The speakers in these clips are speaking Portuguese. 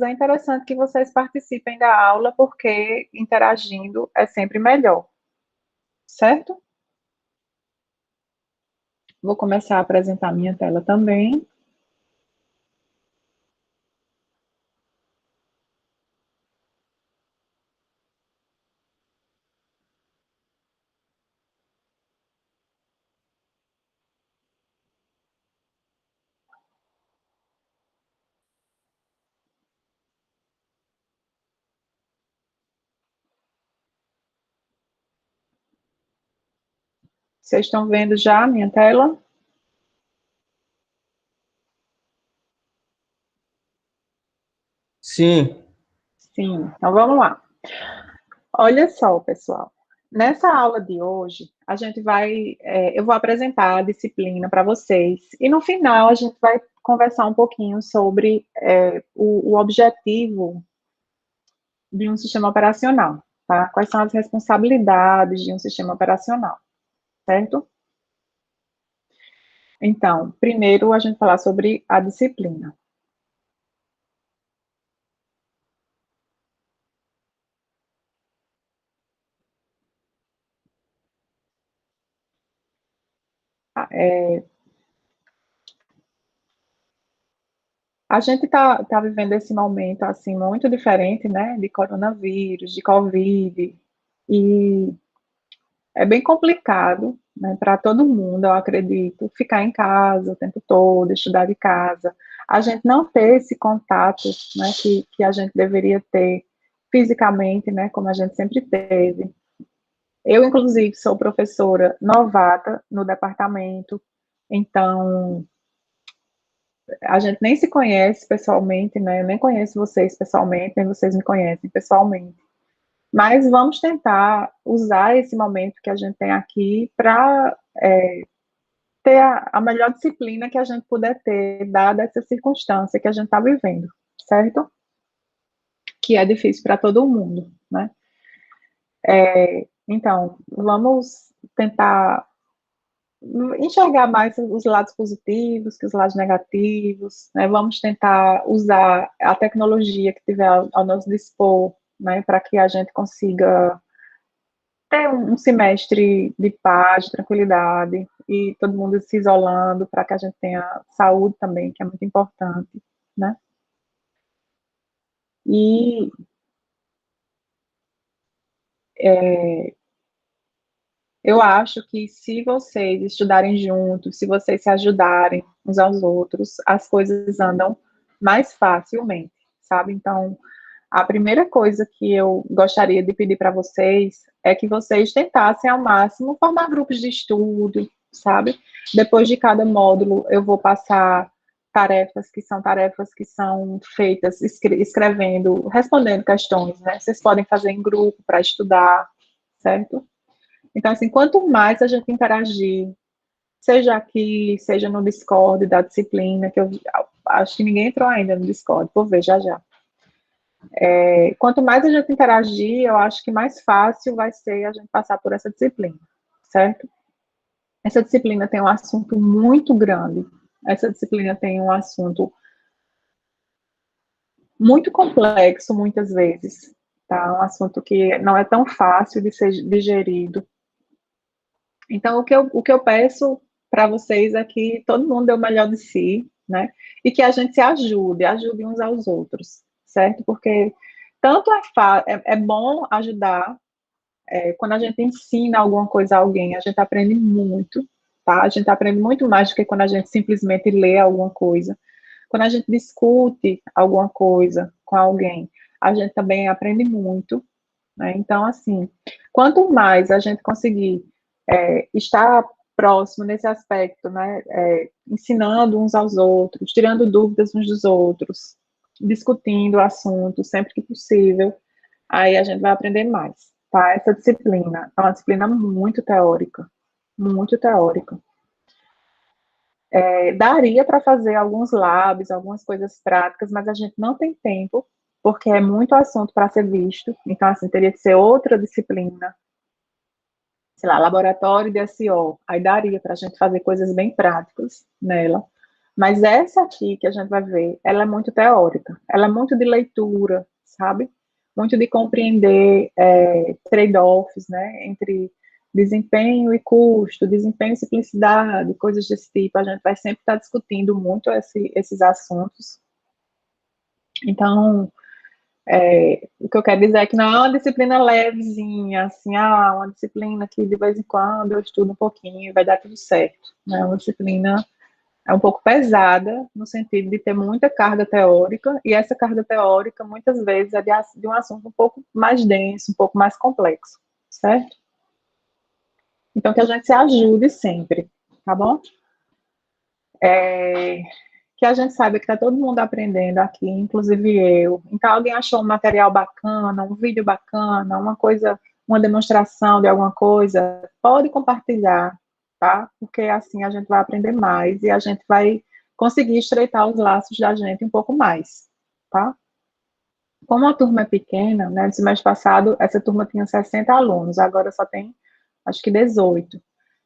é interessante que vocês participem da aula, porque interagindo é sempre melhor, certo? Vou começar a apresentar minha tela também. Vocês estão vendo já a minha tela? Sim, Sim, então vamos lá. Olha só, pessoal. Nessa aula de hoje, eu vou apresentar a disciplina para vocês e no final a gente vai conversar um pouquinho sobre o objetivo de um sistema operacional, tá? Quais são as responsabilidades de um sistema operacional, certo? Então, primeiro a gente falar sobre a disciplina. A gente tá vivendo esse momento, assim, muito diferente, né, de coronavírus, de Covid, e é bem complicado, né, para todo mundo, eu acredito, ficar em casa o tempo todo, estudar de casa, a gente não ter esse contato, né, que a gente deveria ter fisicamente, né, como a gente sempre teve. Eu, inclusive, sou professora novata no departamento, então a gente nem se conhece pessoalmente, né? Eu nem conheço vocês pessoalmente, nem vocês me conhecem pessoalmente. Mas vamos tentar usar esse momento que a gente tem aqui para ter a melhor disciplina que a gente puder ter, dada essa circunstância que a gente está vivendo, certo? Que é difícil para todo mundo, né? Então, vamos tentar enxergar mais os lados positivos que os lados negativos, né? Vamos tentar usar a tecnologia que tiver ao nosso dispor, né, para que a gente consiga ter um semestre de paz, de tranquilidade, e todo mundo se isolando para que a gente tenha saúde também, que é muito importante, né? E eu acho que se vocês estudarem juntos, se vocês se ajudarem uns aos outros, as coisas andam mais facilmente, sabe? Então, a primeira coisa que eu gostaria de pedir para vocês é que vocês tentassem ao máximo formar grupos de estudo, sabe? Depois de cada módulo, eu vou passar tarefas que são feitas escrevendo, respondendo questões, né? Vocês podem fazer em grupo para estudar, certo? Então, assim, quanto mais a gente interagir, seja aqui, seja no Discord da disciplina, que eu acho que ninguém entrou ainda no Discord, vou ver já já. Quanto mais a gente interagir, eu acho que mais fácil vai ser a gente passar por essa disciplina, certo? Essa disciplina tem um assunto muito grande, essa disciplina tem um assunto muito complexo, muitas vezes, tá? Um assunto que não é tão fácil de ser digerido. Então, o que eu peço para vocês é que todo mundo dê o melhor de si, né? E que a gente se ajude uns aos outros, certo? Porque tanto é bom ajudar, quando a gente ensina alguma coisa a alguém, a gente aprende muito, tá? A gente aprende muito mais do que quando a gente simplesmente lê alguma coisa. Quando a gente discute alguma coisa com alguém, a gente também aprende muito, né? Então, assim, quanto mais a gente conseguir estar próximo nesse aspecto, né? Ensinando uns aos outros, tirando dúvidas uns dos outros, discutindo o assunto sempre que possível, aí a gente vai aprender mais, tá? Essa disciplina é uma disciplina muito teórica, muito teórica. Daria para fazer alguns labs, algumas coisas práticas, mas a gente não tem tempo, porque é muito assunto para ser visto, então, assim, teria que ser outra disciplina, sei lá, laboratório de SEO, aí daria para a gente fazer coisas bem práticas nela, Mas essa aqui que a gente vai ver, ela é muito teórica, ela é muito de leitura, sabe? Muito de compreender trade-offs, né, entre desempenho e custo, desempenho e simplicidade, coisas desse tipo. A gente vai sempre estar discutindo muito esses assuntos. Então, o que eu quero dizer é que não é uma disciplina levezinha, assim, uma disciplina que de vez em quando eu estudo um pouquinho e vai dar tudo certo. Né? É uma disciplina um pouco pesada, no sentido de ter muita carga teórica, e essa carga teórica, muitas vezes, é de um assunto um pouco mais denso, um pouco mais complexo, certo? Então, que a gente se ajude sempre, tá bom? Que a gente saiba que está todo mundo aprendendo aqui, inclusive eu. Então, alguém achou um material bacana, um vídeo bacana, uma coisa, uma demonstração de alguma coisa, pode compartilhar, tá? Porque assim a gente vai aprender mais e a gente vai conseguir estreitar os laços da gente um pouco mais, tá? Como a turma é pequena, né? No semestre passado, essa turma tinha 60 alunos, agora só tem, acho que 18.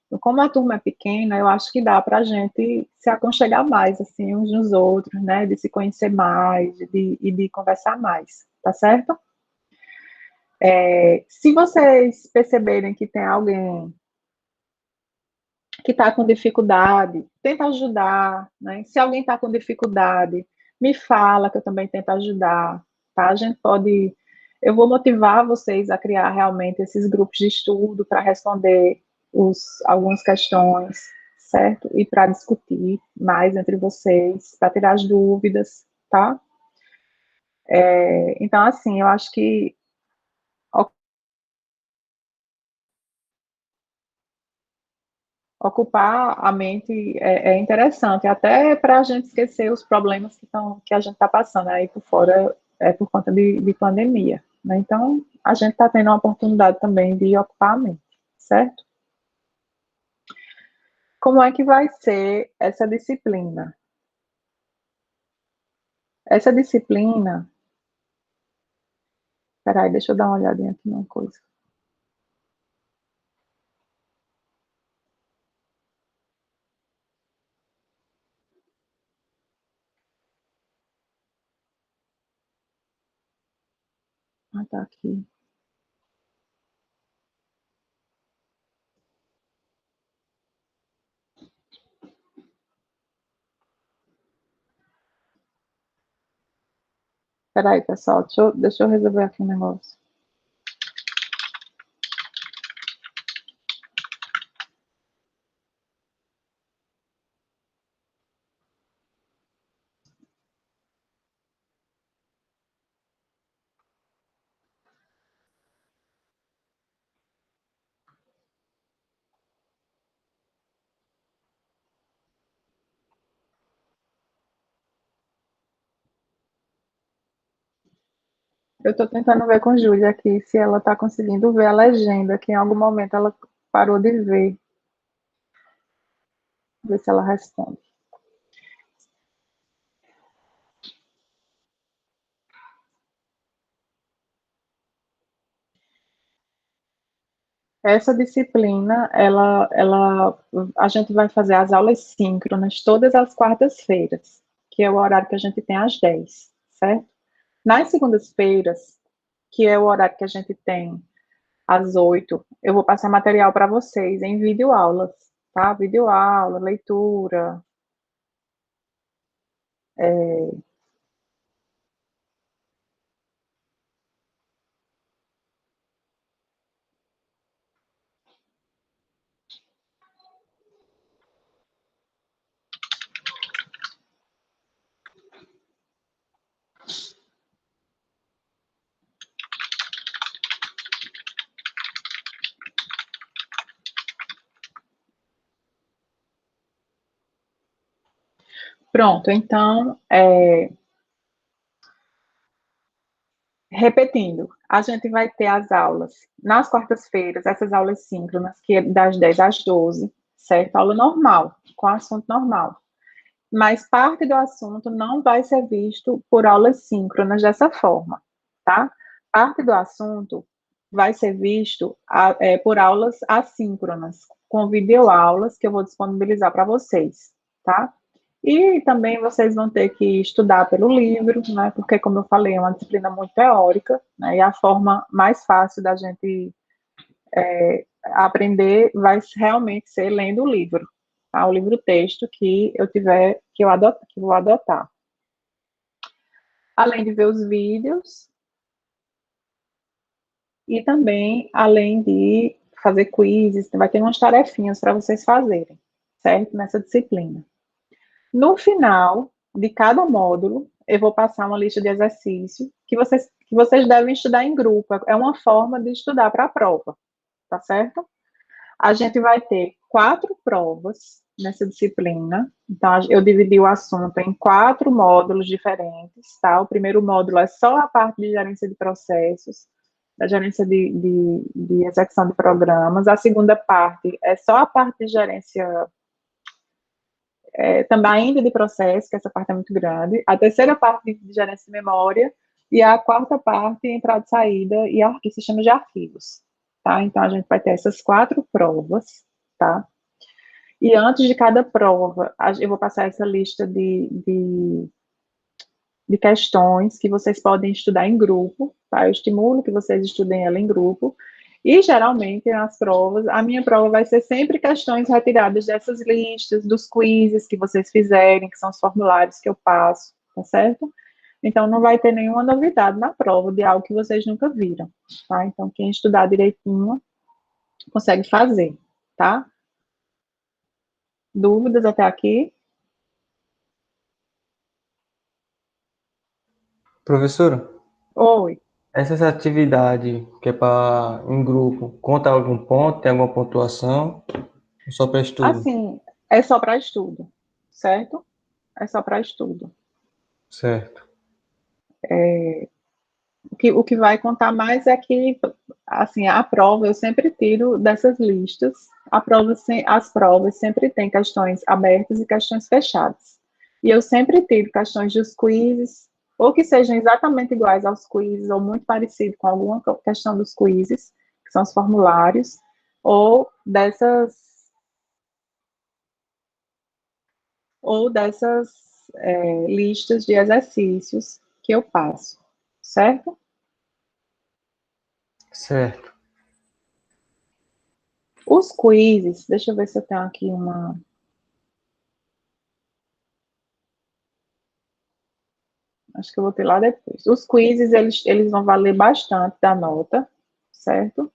Então, como a turma é pequena, eu acho que dá para a gente se aconchegar mais, assim, uns nos outros, né? De se conhecer mais e de conversar mais, tá certo? Se vocês perceberem que tem alguém que está com dificuldade, tenta ajudar, né? Se alguém está com dificuldade, me fala que eu também tento ajudar, tá? A gente pode, eu vou motivar vocês a criar realmente esses grupos de estudo para responder algumas questões, certo? E para discutir mais entre vocês, para tirar as dúvidas, tá? Então, assim, eu acho que ocupar a mente é interessante, até para a gente esquecer os problemas que a gente está passando aí por fora, por conta de pandemia. Né? Então, a gente está tendo a oportunidade também de ocupar a mente, certo? Como é que vai ser essa disciplina? Essa disciplina, peraí, deixa eu dar uma olhadinha aqui numa coisa. Ah, tá aqui. Peraí, pessoal, deixa eu resolver aqui um negócio. Eu estou tentando ver com Júlia aqui se ela está conseguindo ver a legenda, que em algum momento ela parou de ver. Ver se ela responde. Essa disciplina, a gente vai fazer as aulas síncronas todas as quartas-feiras, que é o horário que a gente tem às 10, certo? Nas segundas-feiras, que é o horário que a gente tem às 8, eu vou passar material para vocês em videoaulas, tá? Videoaula, leitura. Pronto, então, repetindo, a gente vai ter as aulas nas quartas-feiras, essas aulas síncronas, que é das 10 às 12, certo? Aula normal, com assunto normal. Mas parte do assunto não vai ser visto por aulas síncronas dessa forma, tá? Parte do assunto vai ser visto por aulas assíncronas, com videoaulas que eu vou disponibilizar para vocês, tá? E também vocês vão ter que estudar pelo livro, né? Porque, como eu falei, é uma disciplina muito teórica, né? E a forma mais fácil da gente aprender vai realmente ser lendo o livro, tá? O livro texto que eu tiver, que vou adotar. Além de ver os vídeos e também, além de fazer quizzes, vai ter umas tarefinhas para vocês fazerem, certo? Nessa disciplina. No final de cada módulo, eu vou passar uma lista de exercícios que vocês devem estudar em grupo. É uma forma de estudar para a prova, tá certo? A gente vai ter 4 provas nessa disciplina. Então, eu dividi o assunto em 4 módulos diferentes, tá? O primeiro módulo é só a parte de gerência de processos, da gerência de execução de programas. A segunda parte é só a parte de gerência também ainda de processo, que essa parte é muito grande. A terceira parte de gerência de memória. E a quarta parte, entrada e saída e sistema de arquivos. Tá? Então, a gente vai ter essas 4 provas, tá? E antes de cada prova, eu vou passar essa lista de questões que vocês podem estudar em grupo, tá? Eu estimulo que vocês estudem ela em grupo. E, geralmente, nas provas, a minha prova vai ser sempre questões retiradas dessas listas, dos quizzes que vocês fizerem, que são os formulários que eu passo, tá certo? Então, não vai ter nenhuma novidade na prova de algo que vocês nunca viram, tá? Então, quem estudar direitinho consegue fazer, tá? Dúvidas até aqui? Professora, Oi. essas atividades que é para em grupo, conta algum ponto, tem alguma pontuação? Ou só para estudo? Assim, é só para estudo, certo? É só para estudo. Certo. O que vai contar mais é que, assim, a prova eu sempre tiro dessas listas. As provas sempre têm questões abertas e questões fechadas. E eu sempre tiro questões dos quizzes, ou que sejam exatamente iguais aos quizzes, ou muito parecido com alguma questão dos quizzes, que são os formulários, ou dessas listas de exercícios que eu passo, certo? Certo. Os quizzes, deixa eu ver se eu tenho aqui uma. Acho que eu vou ter lá depois. Os quizzes, eles vão valer bastante da nota, certo?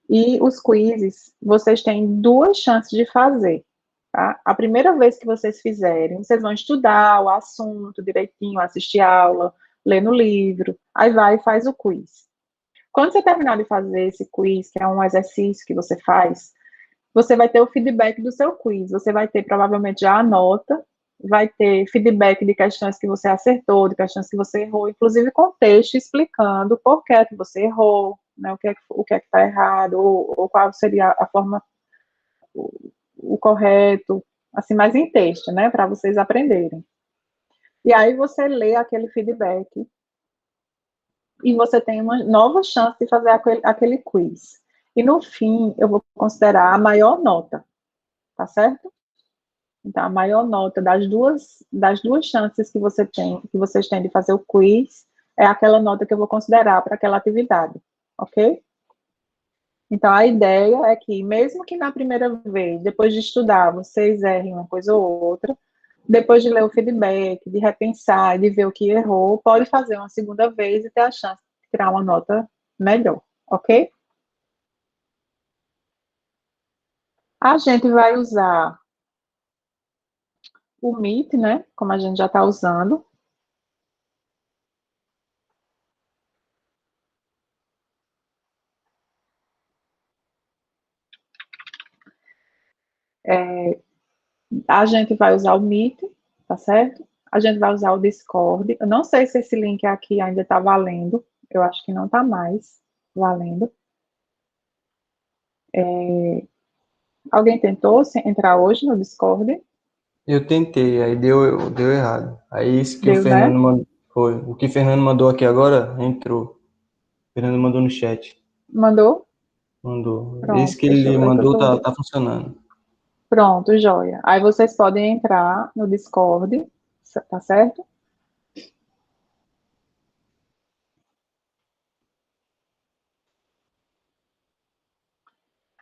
E os quizzes, vocês têm 2 chances de fazer, tá? A primeira vez que vocês fizerem, vocês vão estudar o assunto direitinho, assistir aula, ler no livro, aí vai e faz o quiz. Quando você terminar de fazer esse quiz, que é um exercício que você faz, você vai ter o feedback do seu quiz. Você vai ter provavelmente já a nota, vai ter feedback de questões que você acertou, de questões que você errou, inclusive com texto explicando por que é que você errou, né, o que é que está errado, ou qual seria a forma, o correto, assim, mais em texto, né, para vocês aprenderem. E aí você lê aquele feedback e você tem uma nova chance de fazer aquele quiz. E no fim, eu vou considerar a maior nota, tá certo? Então, a maior nota das duas chances que vocês têm de fazer o quiz, é aquela nota que eu vou considerar para aquela atividade, ok? Então, a ideia é que, mesmo que na primeira vez, depois de estudar, vocês errem uma coisa ou outra, depois de ler o feedback, de repensar, de ver o que errou, pode fazer uma segunda vez e ter a chance de tirar uma nota melhor, ok? A gente vai usar o Meet, né? Como a gente já está usando. A gente vai usar o Meet, tá certo? A gente vai usar o Discord. Eu não sei se esse link aqui ainda está valendo. Eu acho que não está mais valendo. Alguém tentou entrar hoje no Discord? Eu tentei, aí deu errado. Aí isso que o Deu, né? Fernando mandou, foi. O que o Fernando mandou aqui agora entrou. O Fernando mandou no chat. Mandou? Mandou. Esse Pronto, que deixa ele eu ver que eu mandou tô. tá funcionando. Pronto, joia. Aí vocês podem entrar no Discord, tá certo?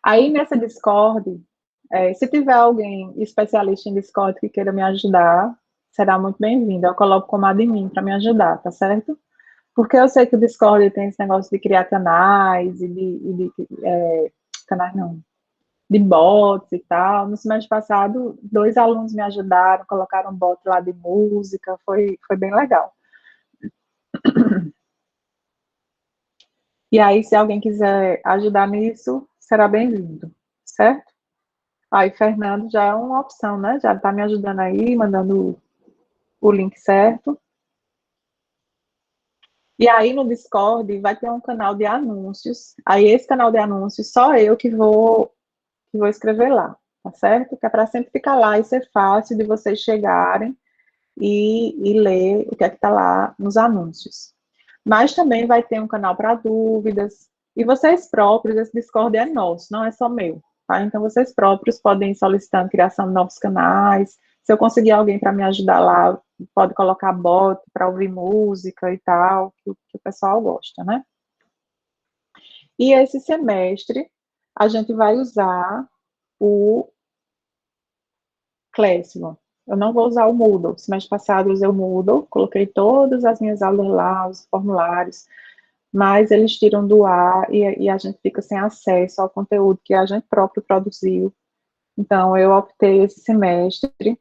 Aí nessa Discord, se tiver alguém especialista em Discord que queira me ajudar, será muito bem-vindo. Eu coloco como admin para me ajudar, tá certo? Porque eu sei que o Discord tem esse negócio de criar canais canais não, de bots e tal. No semestre passado, 2 alunos me ajudaram, colocaram um bot lá de música, foi bem legal. E aí, se alguém quiser ajudar nisso, será bem-vindo, certo? Aí, Fernando já é uma opção, né? Já está me ajudando aí, mandando o link certo. E aí, no Discord, vai ter um canal de anúncios. Aí, esse canal de anúncios, só eu que vou escrever lá, tá certo? Que é para sempre ficar lá e ser fácil de vocês chegarem e ler o que é que está lá nos anúncios. Mas também vai ter um canal para dúvidas. E vocês próprios, esse Discord é nosso, não é só meu. Tá? Então, vocês próprios podem ir solicitando criação de novos canais. Se eu conseguir alguém para me ajudar lá, pode colocar bot para ouvir música e tal, que o pessoal gosta, né? E esse semestre, a gente vai usar o Classroom. Eu não vou usar o Moodle. Semestre passado eu usei o Moodle, coloquei todas as minhas aulas lá, os formulários, mas eles tiram do ar e a gente fica sem acesso ao conteúdo que a gente próprio produziu. Então, eu optei esse semestre.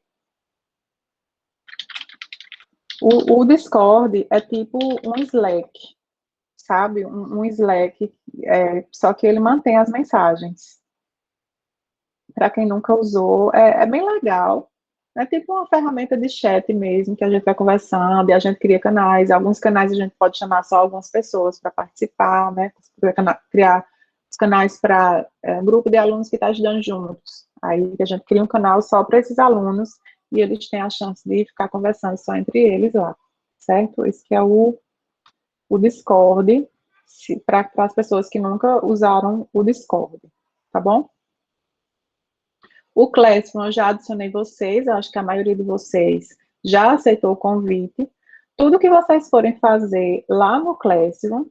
O Discord é tipo um Slack, sabe? Um Slack, só que ele mantém as mensagens. Para quem nunca usou, é bem legal. É tipo uma ferramenta de chat mesmo, que a gente vai conversando e a gente cria canais. Alguns canais a gente pode chamar só algumas pessoas para participar, né? Criar os canais para grupo de alunos que está estudando juntos. Aí a gente cria um canal só para esses alunos e eles têm a chance de ficar conversando só entre eles lá, certo? Esse que é o Discord, para as pessoas que nunca usaram o Discord, tá bom? O Classroom, eu já adicionei vocês, eu acho que a maioria de vocês já aceitou o convite. Tudo que vocês forem fazer lá no Classroom,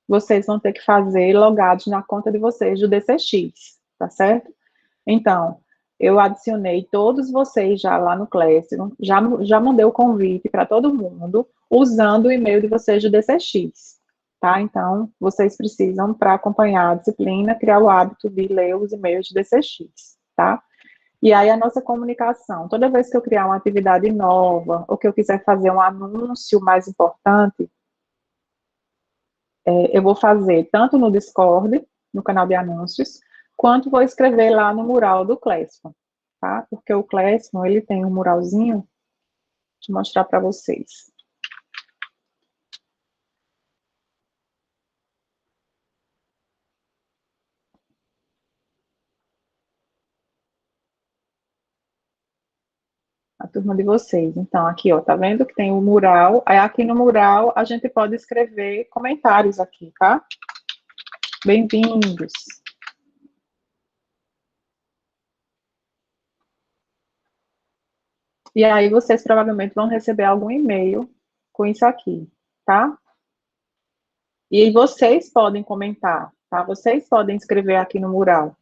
vocês vão ter que fazer logados na conta de vocês do DCX, tá certo? Então, eu adicionei todos vocês já lá no Classroom, já mandei o convite para todo mundo, usando o e-mail de vocês do DCX, tá? Então, vocês precisam, para acompanhar a disciplina, criar o hábito de ler os e-mails do DCX, tá? E aí a nossa comunicação, toda vez que eu criar uma atividade nova, ou que eu quiser fazer um anúncio mais importante, eu vou fazer tanto no Discord, no canal de anúncios, quanto vou escrever lá no mural do Classroom, tá? Porque o Classroom, ele tem um muralzinho, deixa eu mostrar para vocês. A turma de vocês. Então, aqui, ó, tá vendo que tem o mural? Aí aqui no mural a gente pode escrever comentários aqui, tá? Bem-vindos. E aí vocês provavelmente vão receber algum e-mail com isso aqui, tá? E aí vocês podem comentar, tá? Vocês podem escrever aqui no mural.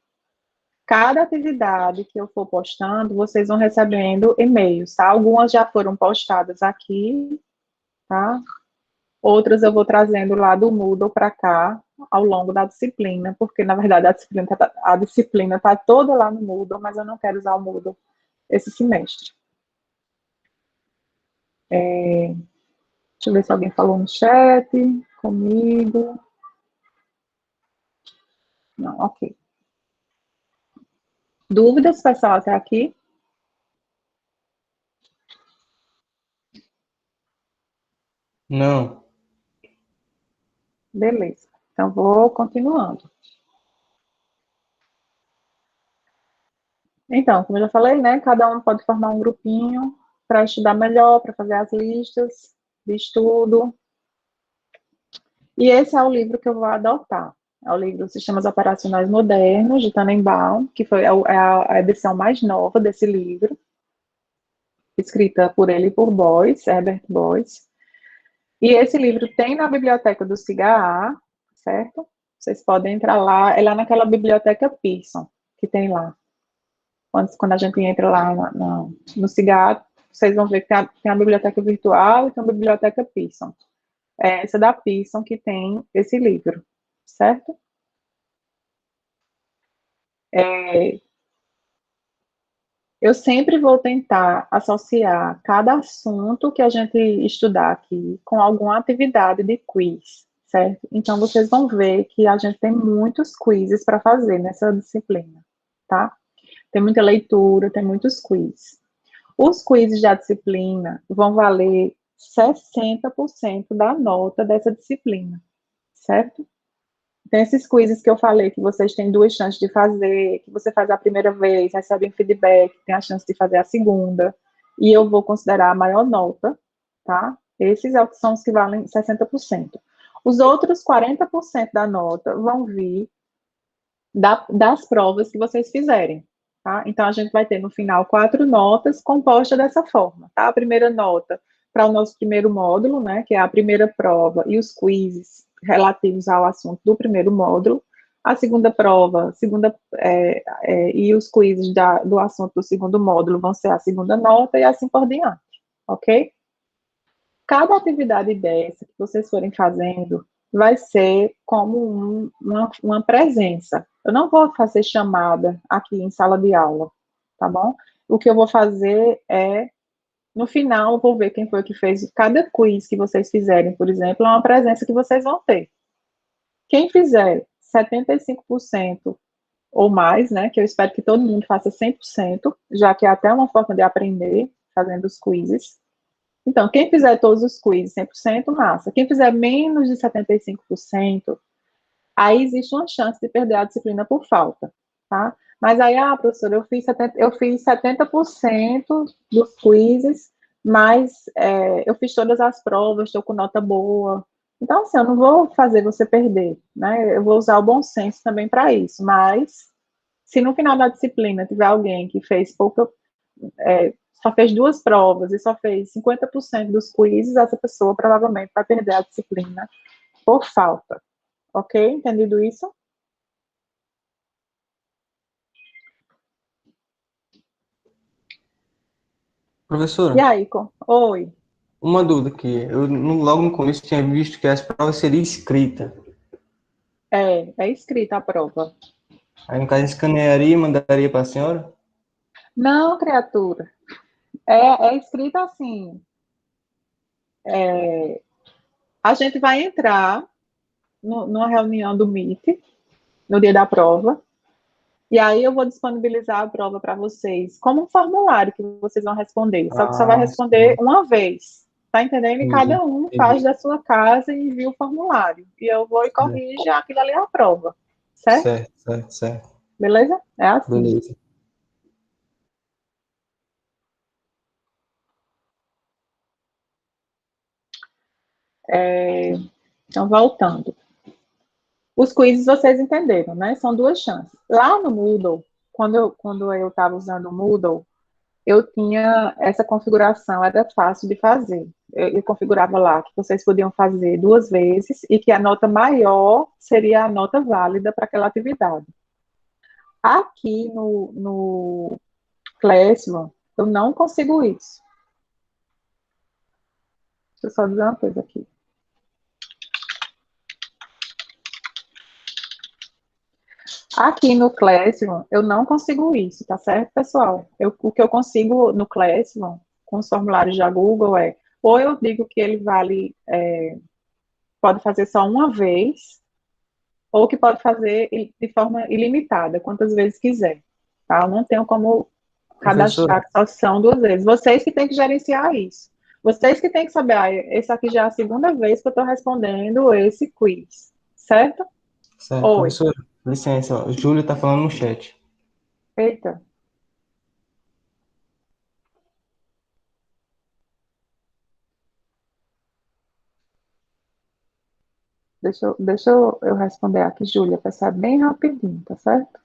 Cada atividade que eu for postando, vocês vão recebendo e-mails, tá? Algumas já foram postadas aqui, tá? Outras eu vou trazendo lá do Moodle para cá ao longo da disciplina, porque na verdade a disciplina tá toda lá no Moodle, mas eu não quero usar o Moodle esse semestre. Deixa eu ver se alguém falou no chat comigo. Não, ok. Dúvidas, pessoal, até aqui? Não. Beleza. Então, vou continuando. Então, como eu já falei, né? Cada um pode formar um grupinho para estudar melhor, para fazer as listas de estudo. E esse é o livro que eu vou adotar, É o livro Sistemas Operacionais Modernos, de Tannenbaum, que foi a edição mais nova desse livro, escrita por ele e por Boyce, Herbert Boyce. E esse livro tem na biblioteca do CIGA, certo? Vocês podem entrar lá, é lá naquela biblioteca Pearson, que tem lá. Quando a gente entra lá no CIGA, vocês vão ver que tem a biblioteca virtual e tem a biblioteca Pearson. É essa da Pearson que tem esse livro, certo? Eu sempre vou tentar associar cada assunto que a gente estudar aqui com alguma atividade de quiz, certo? Então, vocês vão ver que a gente tem muitos quizzes para fazer nessa disciplina, tá? Tem muita leitura, tem muitos quizzes. Os quizzes da disciplina vão valer 60% da nota dessa disciplina, certo? Tem esses quizzes que eu falei, que vocês têm duas chances de fazer, que você faz a primeira vez, recebe um feedback, tem a chance de fazer a segunda, e eu vou considerar a maior nota, tá? Esses são os que valem 60%. Os outros 40% da nota vão vir das provas que vocês fizerem, tá? Então, a gente vai ter no final 4 notas compostas dessa forma, tá? A primeira nota para o nosso primeiro módulo, né, que é a primeira prova e os quizzes relativos ao assunto do primeiro módulo, a segunda prova, e os quizzes do assunto do segundo módulo vão ser a segunda nota e assim por diante, ok? Cada atividade dessa que vocês forem fazendo vai ser como uma presença. Eu não vou fazer chamada aqui em sala de aula, tá bom? O que eu vou fazer é, no final, eu vou ver quem foi que fez cada quiz que vocês fizerem, por exemplo, é uma presença que vocês vão ter. Quem fizer 75% ou mais, né, que eu espero que todo mundo faça 100%, já que é até uma forma de aprender fazendo os quizzes. Então, quem fizer todos os quizzes 100%, massa. Quem fizer menos de 75%, aí existe uma chance de perder a disciplina por falta, tá? Mas aí, professora, eu fiz 70% dos quizzes, mas eu fiz todas as provas, estou com nota boa. Então, assim, eu não vou fazer você perder, né? Eu vou usar o bom senso também para isso, mas se no final da disciplina tiver alguém que fez pouca, só fez 2 provas e só fez 50% dos quizzes, essa pessoa provavelmente vai perder a disciplina por falta. Ok? Entendido isso? E Professora, aí, oi. uma dúvida aqui. Eu logo no começo tinha visto que as provas seriam escritas. É escrita a prova. Aí, no caso, escanearia e mandaria para a senhora? Não, criatura. É escrita assim. A gente vai entrar numa reunião do Meet, no dia da prova, e aí eu vou disponibilizar a prova para vocês, como um formulário que vocês vão responder. Só que só vai Ah, responder sim. uma vez. Tá entendendo? E Entendi. cada um faz Entendi. da sua casa e envia o formulário. E eu vou e corrijo, aquilo ali é a prova. Certo? Certo, certo, certo. Beleza? É assim. Beleza. Então, voltando. Os quizzes vocês entenderam, né? São 2 chances. Lá no Moodle, quando eu estava usando o Moodle, eu tinha essa configuração, era fácil de fazer. Eu configurava lá que vocês podiam fazer 2 vezes e que a nota maior seria a nota válida para aquela atividade. Aqui no Classroom, eu não consigo isso. Deixa eu só dizer uma coisa aqui. Aqui no Classroom, eu não consigo isso, tá certo, pessoal? O que eu consigo no Classroom, com os formulários da Google, ou eu digo que ele vale, pode fazer só uma vez, ou que pode fazer de forma ilimitada, quantas vezes quiser, tá? Eu não tenho como Professora, cadastrar só são 2 vezes. Vocês que têm que gerenciar isso. Vocês que têm que saber, esse aqui já é a segunda vez que eu estou respondendo esse quiz, certo? certo. Oi. Professora, licença, ó. O Júlio está falando no chat. Eita. Deixa eu responder aqui, Júlia, para ser bem rapidinho, tá certo?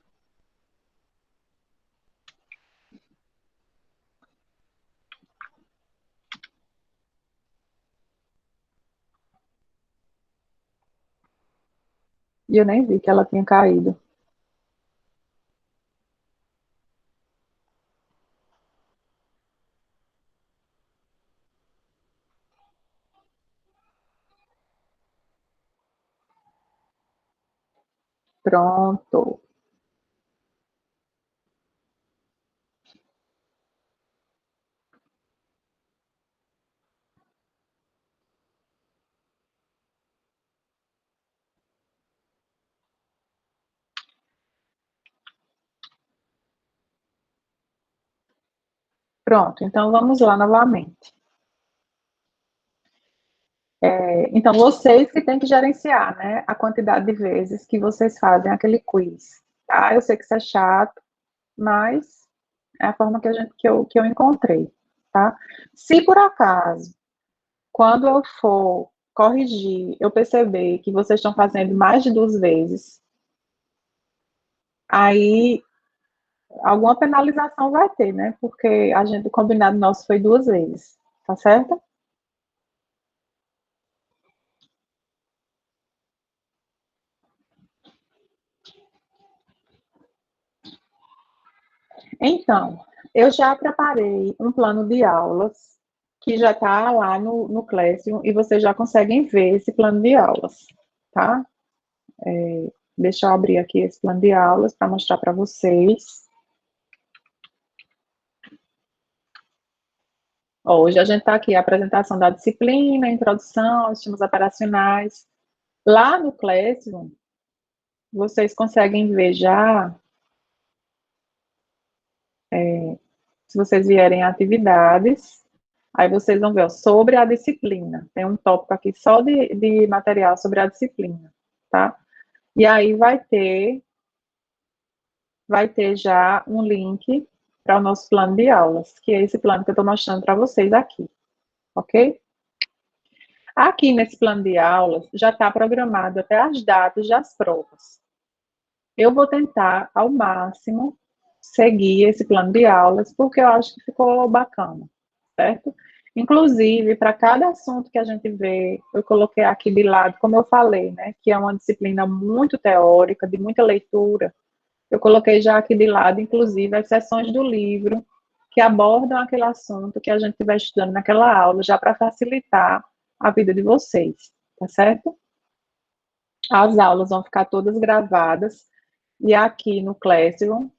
E eu nem vi que ela tinha caído. Pronto. Pronto, então vamos lá novamente. Então, vocês que têm que gerenciar, né, a quantidade de vezes que vocês fazem aquele quiz, tá? Eu sei que isso é chato, mas é a forma que eu encontrei, tá? Se por acaso, quando eu for corrigir, eu perceber que vocês estão fazendo mais de 2 vezes, aí alguma penalização vai ter, né? Porque o combinado nosso foi 2 vezes, tá certo? Então, eu já preparei um plano de aulas que já está lá no Classroom e vocês já conseguem ver esse plano de aulas, tá? Deixa eu abrir aqui esse plano de aulas para mostrar para vocês. Hoje a gente está aqui, a apresentação da disciplina, introdução aos sistemas operacionais. Lá no Classroom, vocês conseguem ver já, se vocês vierem a atividades, aí vocês vão ver ó, sobre a disciplina. Tem um tópico aqui só de material sobre a disciplina, tá? E aí vai ter já um link para o nosso plano de aulas, que é esse plano que eu estou mostrando para vocês aqui, ok? Aqui nesse plano de aulas já está programado até as datas das provas. Eu vou tentar, ao máximo, seguir esse plano de aulas, porque eu acho que ficou bacana, certo? Inclusive, para cada assunto que a gente vê, eu coloquei aqui de lado, como eu falei, né, que é uma disciplina muito teórica, de muita leitura, eu coloquei já aqui de lado, inclusive, as seções do livro que abordam aquele assunto que a gente estiver estudando naquela aula, já para facilitar a vida de vocês, tá certo? As aulas vão ficar todas gravadas e aqui no Classroom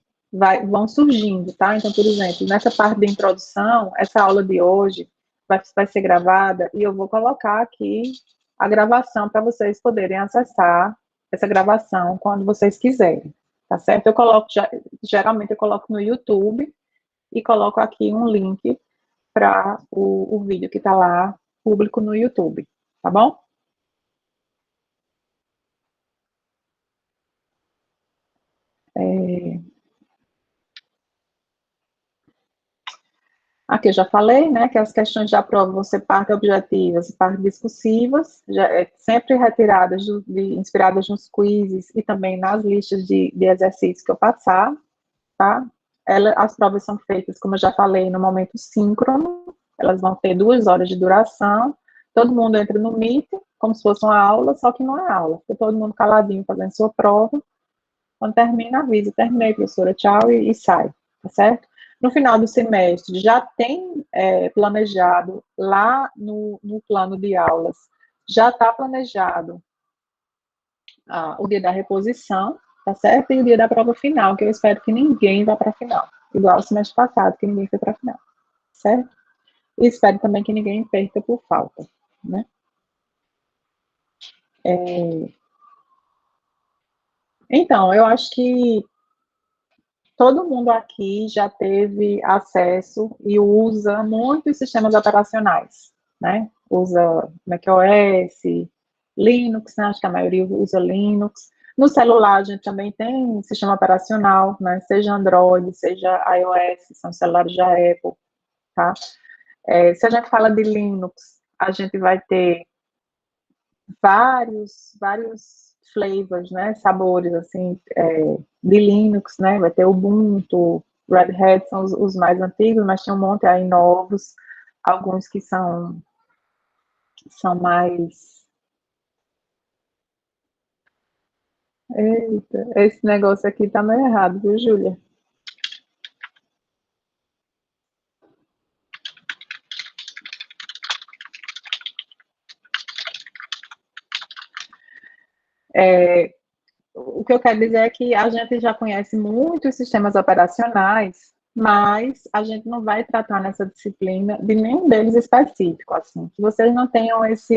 vão surgindo, tá? Então, por exemplo, nessa parte de introdução, essa aula de hoje vai ser gravada e eu vou colocar aqui a gravação para vocês poderem acessar essa gravação quando vocês quiserem, tá certo? Geralmente eu coloco no YouTube e coloco aqui um link para o vídeo que está lá público no YouTube, tá bom? É, Aqui eu já falei, né, que as questões de prova vão ser parte objetivas e parte discursivas, sempre retiradas, inspiradas nos quizzes e também nas listas de exercícios que eu passar, tá? As provas são feitas, como eu já falei, no momento síncrono, elas vão ter 2 horas de duração, todo mundo entra no Meet, como se fosse uma aula, só que não é aula, fica todo mundo caladinho fazendo sua prova, quando termina, avisa, terminei, professora, tchau, e sai, tá certo? No final do semestre, já tem planejado lá no plano de aulas, já está planejado o dia da reposição, tá certo? E o dia da prova final, que eu espero que ninguém vá para a final, igual o semestre passado, que ninguém foi para a final, certo? E espero também que ninguém perca por falta, né? Então, eu acho que todo mundo aqui já teve acesso e usa muitos sistemas operacionais, né? Usa macOS, Linux, né? Acho que a maioria usa Linux. No celular, a gente também tem sistema operacional, né? Seja Android, seja iOS, são celulares da Apple, tá? Se a gente fala de Linux, a gente vai ter vários flavors, né, sabores, assim, de Linux, né, vai ter Ubuntu, Red Hat, são os mais antigos, mas tem um monte aí novos, alguns que são mais... Eita, esse negócio aqui tá meio errado, viu, Júlia? O que eu quero dizer é que a gente já conhece muitos sistemas operacionais, mas a gente não vai tratar nessa disciplina de nenhum deles específico, assim, que vocês não tenham essa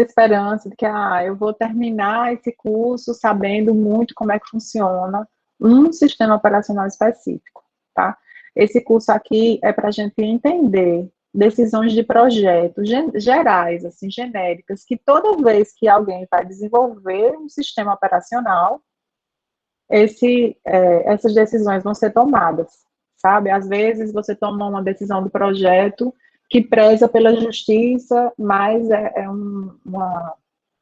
esperança de que eu vou terminar esse curso sabendo muito como é que funciona um sistema operacional específico, tá? Esse curso aqui é para a gente entender decisões de projeto gerais, assim, genéricas, que toda vez que alguém vai desenvolver um sistema operacional, essas decisões vão ser tomadas, sabe? Às vezes você toma uma decisão do projeto que preza pela justiça, mas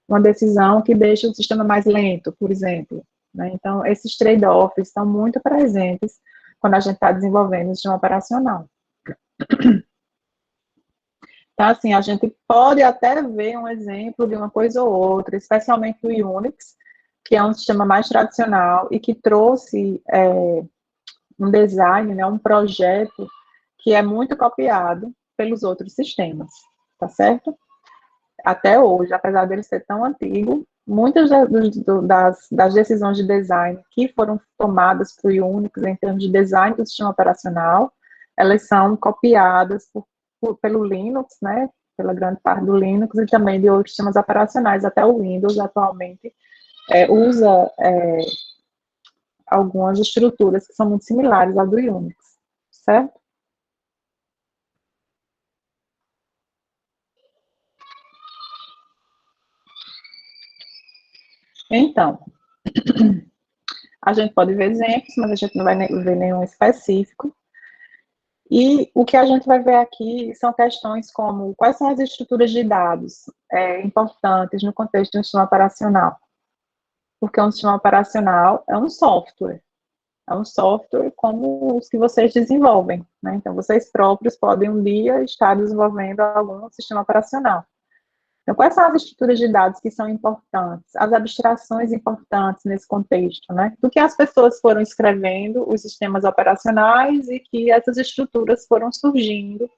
uma decisão que deixa o sistema mais lento, por exemplo. Né? Então, esses trade-offs estão muito presentes quando a gente está desenvolvendo o sistema operacional. Então, assim, a gente pode até ver um exemplo de uma coisa ou outra, especialmente o Unix, que é um sistema mais tradicional e que trouxe um design, né, um projeto que é muito copiado pelos outros sistemas, tá certo? Até hoje, apesar dele ser tão antigo, muitas das decisões de design que foram tomadas para o Unix em termos de design do sistema operacional, elas são copiadas pelo Linux, né, pela grande parte do Linux e também de outros sistemas operacionais, até o Windows atualmente usa algumas estruturas que são muito similares ao do Unix, certo? Então, a gente pode ver exemplos, mas a gente não vai ver nenhum específico. E o que a gente vai ver aqui são questões como quais são as estruturas de dados importantes no contexto de um sistema operacional. Porque um sistema operacional é um software como os que vocês desenvolvem. Né? Então, vocês próprios podem um dia estar desenvolvendo algum sistema operacional. Então, quais são as estruturas de dados que são importantes, as abstrações importantes nesse contexto, né? Do que as pessoas foram escrevendo, os sistemas operacionais, e que essas estruturas foram surgindo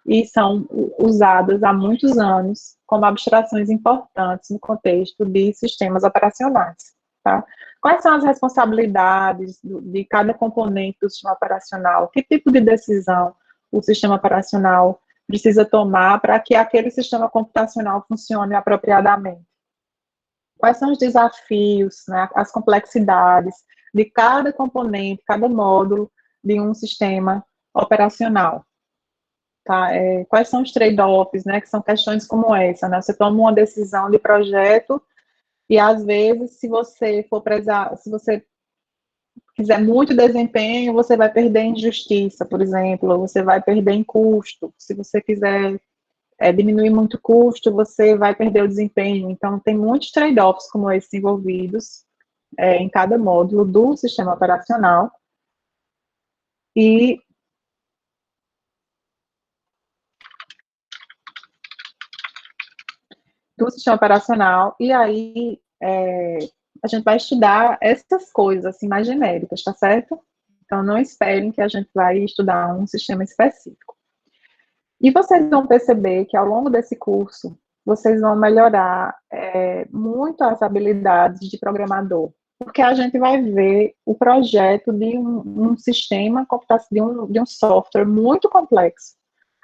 e são usadas há muitos anos como abstrações importantes no contexto de sistemas operacionais, tá? Quais são as responsabilidades de cada componente do sistema operacional? Que tipo de decisão o sistema operacional precisa tomar para que aquele sistema computacional funcione apropriadamente? Quais são os desafios, né, as complexidades de cada componente, cada módulo de um sistema operacional? Tá? Quais são os trade-offs, né, que são questões como essa, né? Você toma uma decisão de projeto e, às vezes, se você quiser muito desempenho, você vai perder em justiça, por exemplo, ou você vai perder em custo. Se você quiser diminuir muito o custo, você vai perder o desempenho. Então, tem muitos trade-offs como esses envolvidos em cada módulo do sistema operacional. E do sistema operacional, e aí a gente vai estudar essas coisas assim mais genéricas, tá certo? Então não esperem que a gente vai estudar um sistema específico. E vocês vão perceber que ao longo desse curso vocês vão melhorar muito as habilidades de programador, porque a gente vai ver o projeto de um sistema, de um software muito complexo,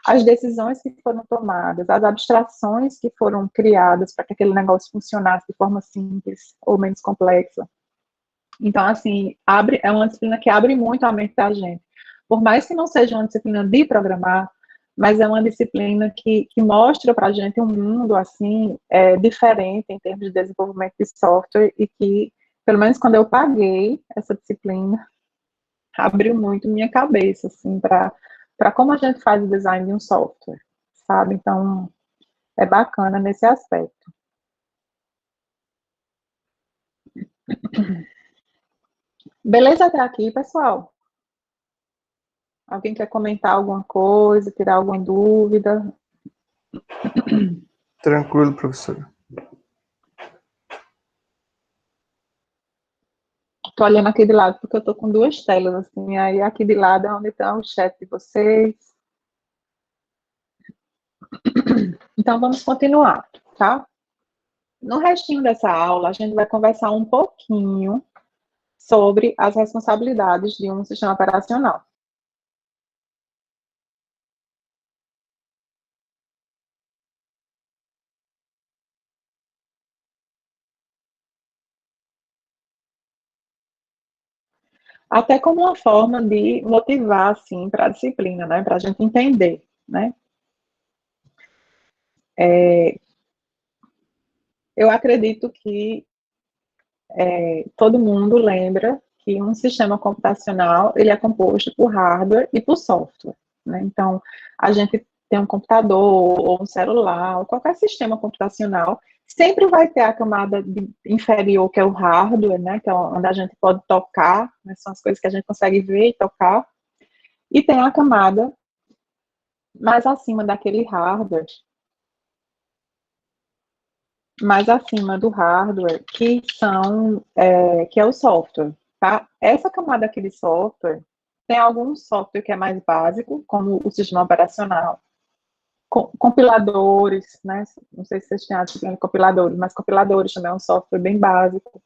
as decisões que foram tomadas, as abstrações que foram criadas para que aquele negócio funcionasse de forma simples ou menos complexa. Então, assim, é uma disciplina que abre muito a mente da gente. Por mais que não seja uma disciplina de programar, mas é uma disciplina que mostra para a gente um mundo, assim, diferente em termos de desenvolvimento de software e que, pelo menos quando eu paguei essa disciplina, abriu muito minha cabeça, assim, para como a gente faz o design de um software, sabe? Então, é bacana nesse aspecto. Beleza até aqui, pessoal? Alguém quer comentar alguma coisa, tirar alguma dúvida? Tranquilo, professor. Estou olhando aqui de lado porque eu estou com duas telas, assim, aí aqui de lado é onde está o chat de vocês. Então, vamos continuar, tá? No restinho dessa aula, a gente vai conversar um pouquinho sobre as responsabilidades de um sistema operacional. Até como uma forma de motivar, assim, para a disciplina, né? Para a gente entender, né? Eu acredito que todo mundo lembra que um sistema computacional, ele é composto por hardware e por software, né? Então, a gente tem um computador, ou um celular, ou qualquer sistema computacional, sempre vai ter a camada inferior, que é o hardware, né? Que é onde a gente pode tocar, né? São as coisas que a gente consegue ver e tocar, e tem a camada mais acima daquele hardware, mais acima do hardware, que é o software, tá? Essa camada aqui de software, tem algum software que é mais básico, como o sistema operacional, compiladores, né? Não sei se vocês têm a disciplina de compiladores, mas compiladores também é um software bem básico.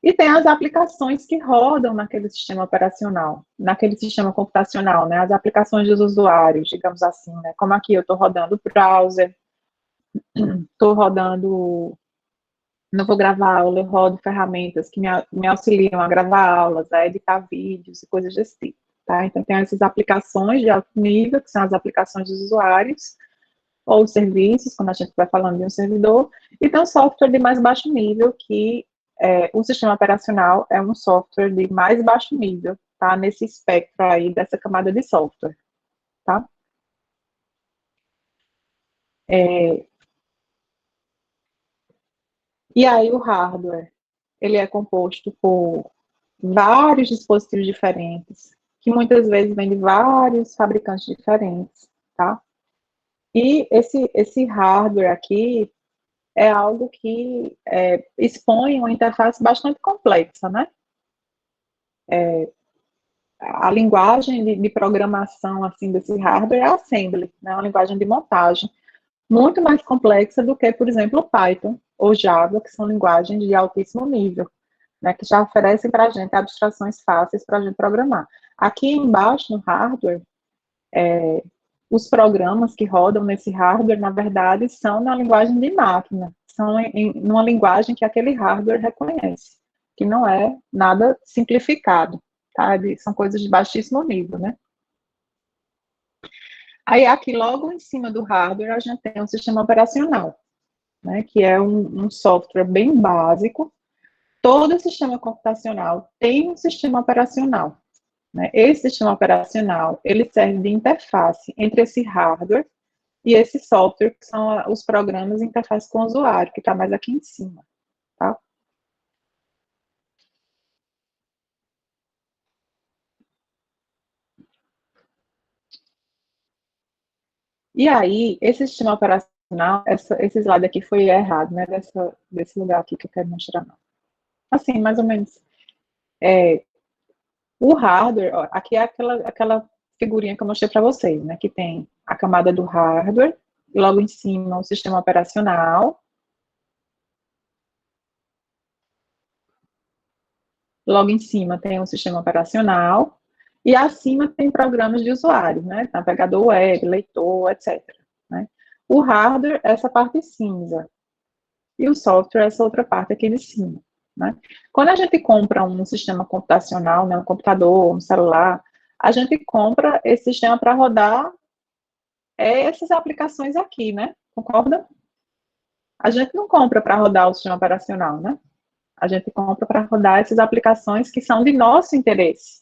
E tem as aplicações que rodam naquele sistema operacional, naquele sistema computacional, né? As aplicações dos usuários, digamos assim, né? Como aqui eu estou rodando o browser, estou rodando, não vou gravar aula, eu rodo ferramentas que me auxiliam a gravar aulas, a editar vídeos e coisas desse tipo, tá? Então, tem essas aplicações de alto nível, que são as aplicações dos usuários, ou serviços, quando a gente vai falando de um servidor, e tem um software de mais baixo nível, que o sistema operacional é um software de mais baixo nível, tá? Nesse espectro aí, dessa camada de software, tá? E aí, o hardware, ele é composto por vários dispositivos diferentes, que muitas vezes vêm de vários fabricantes diferentes, tá? E esse hardware aqui é algo que expõe uma interface bastante complexa, né? A linguagem de programação, assim, desse hardware é assembly, né? Uma linguagem de montagem, muito mais complexa do que, por exemplo, o Python ou Java, que são linguagens de altíssimo nível, né, que já oferecem para a gente abstrações fáceis para a gente programar. Aqui embaixo, no hardware, os programas que rodam nesse hardware, na verdade, são na linguagem de máquina, são numa linguagem que aquele hardware reconhece, que não é nada simplificado, tá? São coisas de baixíssimo nível, né? Aí, aqui, logo em cima do hardware, a gente tem um sistema operacional, né, que é um software bem básico. Todo sistema computacional tem um sistema operacional, né? Esse sistema operacional, ele serve de interface entre esse hardware e esse software, que são os programas de interface com o usuário, que está mais aqui em cima, tá? E aí, esse sistema operacional, esse slide aqui foi errado, né? Desse lugar aqui que eu quero mostrar, não. Assim, mais ou menos. O hardware, ó, aqui é aquela figurinha que eu mostrei para vocês, né? Que tem a camada do hardware, e logo em cima o sistema operacional. Logo em cima tem o sistema operacional, e acima tem programas de usuário, né? Navegador web, leitor, etc. Né? O hardware, essa parte cinza, e o software, essa outra parte aqui de cima. Né? Quando a gente compra um sistema computacional, né, um computador, um celular, a gente compra esse sistema para rodar essas aplicações aqui, né? Concorda? A gente não compra para rodar o sistema operacional, né? A gente compra para rodar essas aplicações que são de nosso interesse,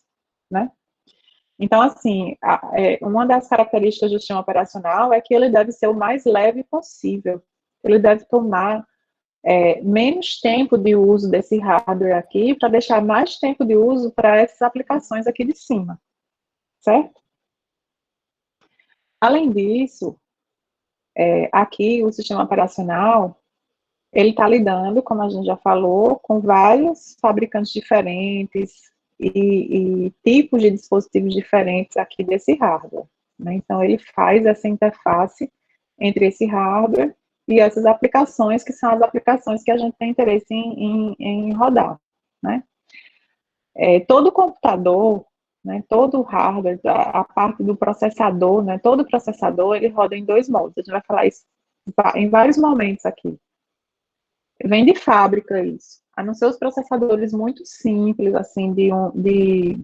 né? Então, assim, uma das características do sistema operacional é que ele deve ser o mais leve possível. Ele deve tomar menos tempo de uso desse hardware aqui para deixar mais tempo de uso para essas aplicações aqui de cima, certo? Além disso, aqui o sistema operacional, ele está lidando, como a gente já falou, com vários fabricantes diferentes e tipos de dispositivos diferentes aqui desse hardware, né? Então, ele faz essa interface entre esse hardware e essas aplicações, que são as aplicações que a gente tem interesse em rodar, né? Todo computador, né, todo hardware, a parte do processador, né, todo processador, ele roda em dois modos. A gente vai falar isso em vários momentos aqui. Vem de fábrica isso. A não ser os processadores muito simples, assim, de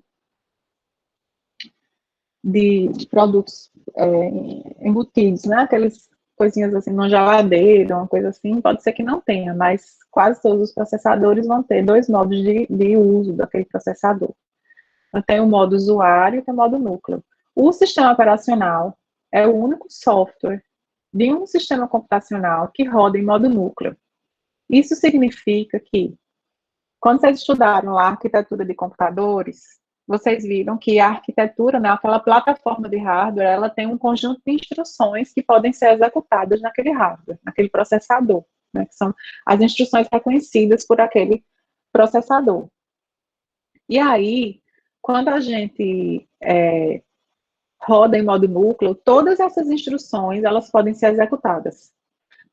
produtos embutidos, né? Aqueles coisinhas assim, numa geladeira, uma coisa assim, pode ser que não tenha, mas quase todos os processadores vão ter dois modos de uso daquele processador. Então, tem o modo usuário e tem o modo núcleo. O sistema operacional é o único software de um sistema computacional que roda em modo núcleo. Isso significa que, quando vocês estudaram a arquitetura de computadores, vocês viram que a arquitetura, né, aquela plataforma de hardware, ela tem um conjunto de instruções que podem ser executadas naquele hardware, naquele processador, né, que são as instruções reconhecidas por aquele processador. E aí, quando a gente roda em modo núcleo, todas essas instruções, elas podem ser executadas.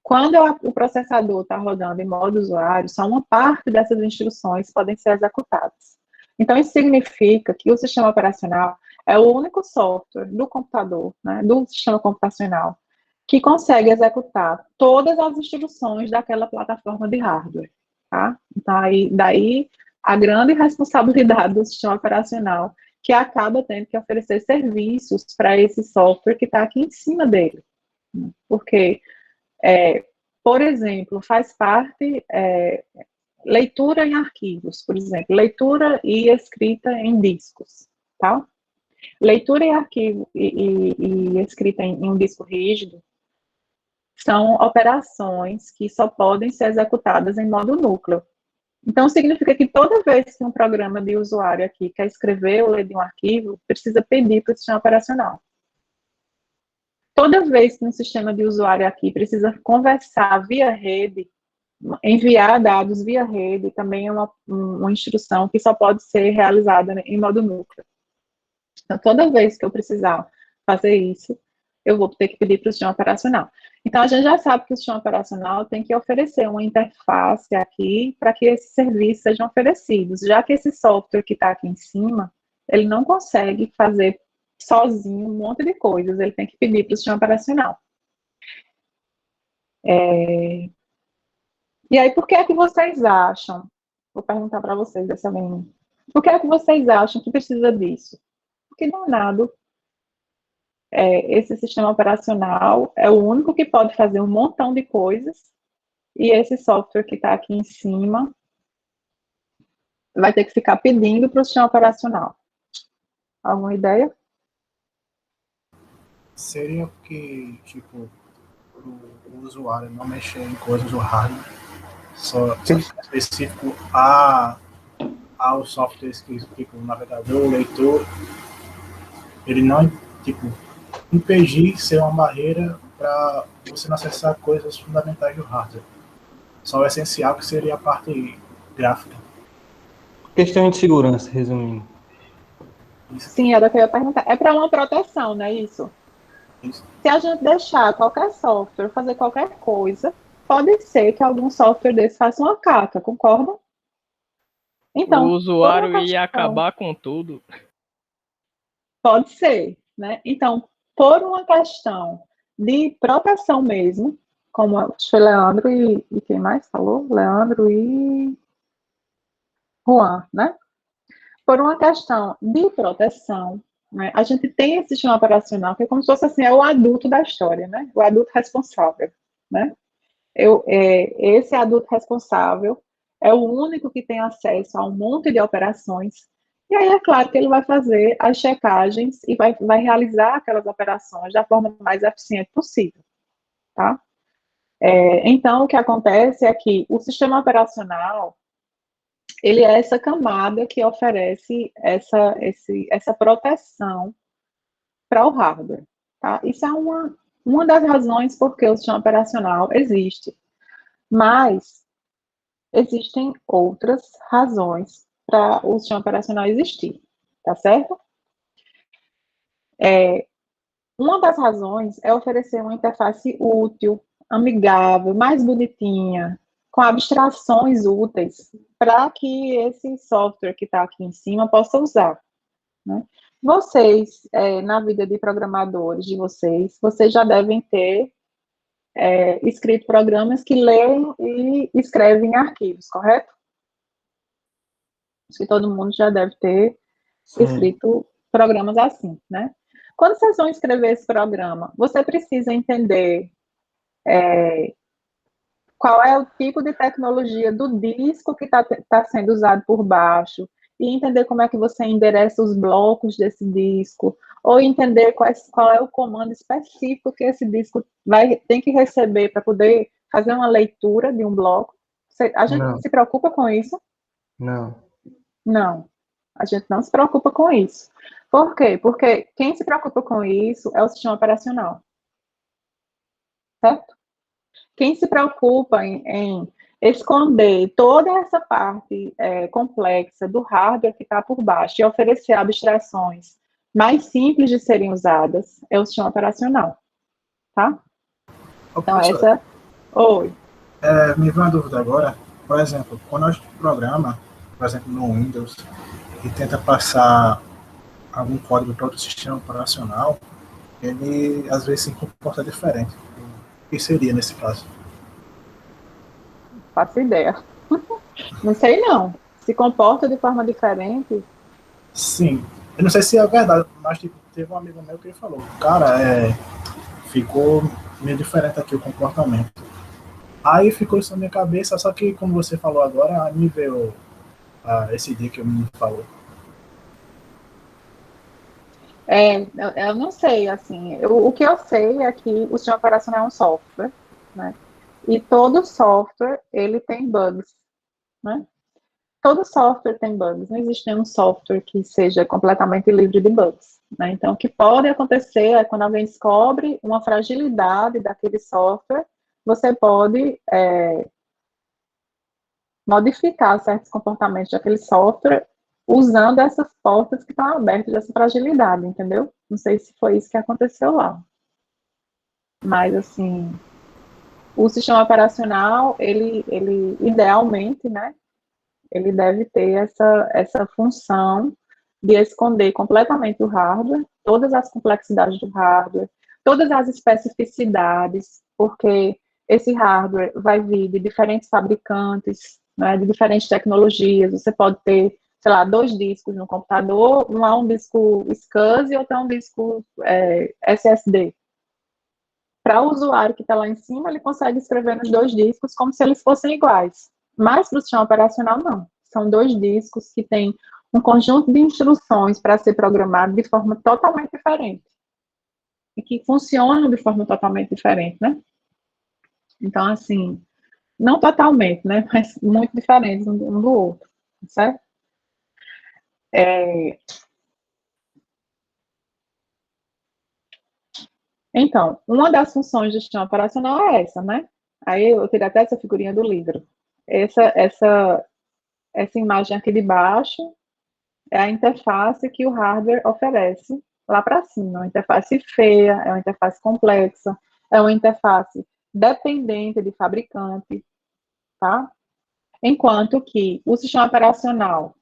Quando o processador está rodando em modo usuário, só uma parte dessas instruções podem ser executadas. Então, isso significa que o sistema operacional é o único software do computador, né, do sistema computacional, que consegue executar todas as instruções daquela plataforma de hardware. Tá? Então, daí a grande responsabilidade do sistema operacional, que acaba tendo que oferecer serviços para esse software que está aqui em cima dele. Porque por exemplo, faz parte leitura em arquivos, por exemplo, leitura e escrita em discos, tá? Leitura em arquivo e escrita em um disco rígido são operações que só podem ser executadas em modo núcleo. Então, significa que toda vez que um programa de usuário aqui quer escrever ou ler de um arquivo, precisa pedir para o sistema operacional. Toda vez que um sistema de usuário aqui precisa conversar via rede, enviar dados via rede, também é uma instrução que só pode ser realizada em modo núcleo. Então, toda vez que eu precisar fazer isso, eu vou ter que pedir para o sistema operacional. Então, a gente já sabe que o sistema operacional tem que oferecer uma interface aqui para que esses serviços sejam oferecidos, já que esse software que está aqui em cima, ele não consegue fazer sozinho um monte de coisas, ele tem que pedir para o sistema operacional. E aí, por que é que vocês acham? Vou perguntar para vocês dessa vez. Por que é que vocês acham que precisa disso? Porque danado, esse sistema operacional é o único que pode fazer um montão de coisas e esse software que está aqui em cima vai ter que ficar pedindo para o sistema operacional. Alguma ideia? Seria porque, tipo, o usuário não mexer em coisas do hardware, só específico aos softwares que, tipo, o navegador, o leitor, ele não, tipo, impedir ser uma barreira para você não acessar coisas fundamentais do hardware. Só o essencial, que seria a parte gráfica. Questão de segurança, resumindo. Isso. Sim, era o que eu ia perguntar. É para uma proteção, não é isso? Isso. Se a gente deixar qualquer software fazer qualquer coisa, pode ser que algum software desse faça uma caca, concorda? Então, o usuário ia acabar com tudo. Pode ser, né? Então, por uma questão de proteção mesmo, como foi Leandro e quem mais falou? Leandro e Juan, né? Por uma questão de proteção, né? A gente tem esse sistema operacional que é como se fosse assim, é o adulto da história, né? O adulto responsável, né? Esse adulto responsável é o único que tem acesso a um monte de operações E aí é claro que ele vai fazer as checagens e vai realizar aquelas operações da forma mais eficiente possível, tá? Então, o que acontece é que o sistema operacional, ele é essa camada que oferece essa proteção para o hardware, tá? Isso é uma das razões por que o sistema operacional existe. Mas existem outras razões para o sistema operacional existir, tá certo? Uma das razões é oferecer uma interface útil, amigável, mais bonitinha, com abstrações úteis, para que esse software que está aqui em cima possa usar, né? Vocês, na vida de programadores de vocês já devem ter escrito programas que leem e escrevem arquivos, correto? Acho que todo mundo já deve ter escrito programas assim, né? Quando vocês vão escrever esse programa, você precisa entender qual é o tipo de tecnologia do disco que está sendo usado por baixo, e entender como é que você endereça os blocos desse disco, ou entender qual é o comando específico que esse disco tem que receber para poder fazer uma leitura de um bloco. A gente Não, se preocupa com isso? não. Não, a gente não se preocupa com isso. Por quê? Porque quem se preocupa com isso é o sistema operacional, certo? Quem se preocupa em esconder toda essa parte complexa do hardware que está por baixo e oferecer abstrações mais simples de serem usadas é o sistema operacional, tá? Ô, Então, professor, essa... Oi. me veio uma dúvida agora. Por exemplo, quando a gente programa, por exemplo, no Windows, e tenta passar algum código para outro sistema operacional, ele às vezes se comporta diferente. O que seria nesse caso? Faço ideia. Não sei não. Se comporta de forma diferente. Sim, eu não sei se é verdade, mas tipo, teve um amigo meu que ele falou, cara, ficou meio diferente aqui o comportamento. Aí ficou isso na minha cabeça, só que como você falou agora, me veio esse dia que o menino falou. Eu não sei, assim, o que eu sei é que o sistema operacional é um software, né? E todo software, ele tem bugs, né? Todo software tem bugs, não existe nenhum software que seja completamente livre de bugs, né? Então, o que pode acontecer é quando alguém descobre uma fragilidade daquele software, você pode modificar certos comportamentos daquele software usando essas portas que estão abertas dessa fragilidade, entendeu? Não sei se foi isso que aconteceu lá. Mas, assim, o sistema operacional, ele idealmente, né, ele deve ter essa função de esconder completamente o hardware, todas as complexidades do hardware, todas as especificidades, porque esse hardware vai vir de diferentes fabricantes, né, de diferentes tecnologias. Você pode ter, sei lá, 2 discos no computador, um é um disco SCSI e outro é um disco SSD. Para o usuário que está lá em cima, ele consegue escrever nos 2 discos como se eles fossem iguais. Mas para o sistema operacional, não. São 2 discos que têm um conjunto de instruções para ser programado de forma totalmente diferente. E que funcionam de forma totalmente diferente, né? Então, assim, não totalmente, né? Mas muito diferentes um do outro, certo? Então, uma das funções do sistema operacional é essa, né? Aí eu tirei até essa figurinha do livro. Essa imagem aqui de baixo é a interface que o hardware oferece lá para cima. É uma interface feia, é uma interface complexa, é uma interface dependente de fabricante, tá? Enquanto que o sistema operacional,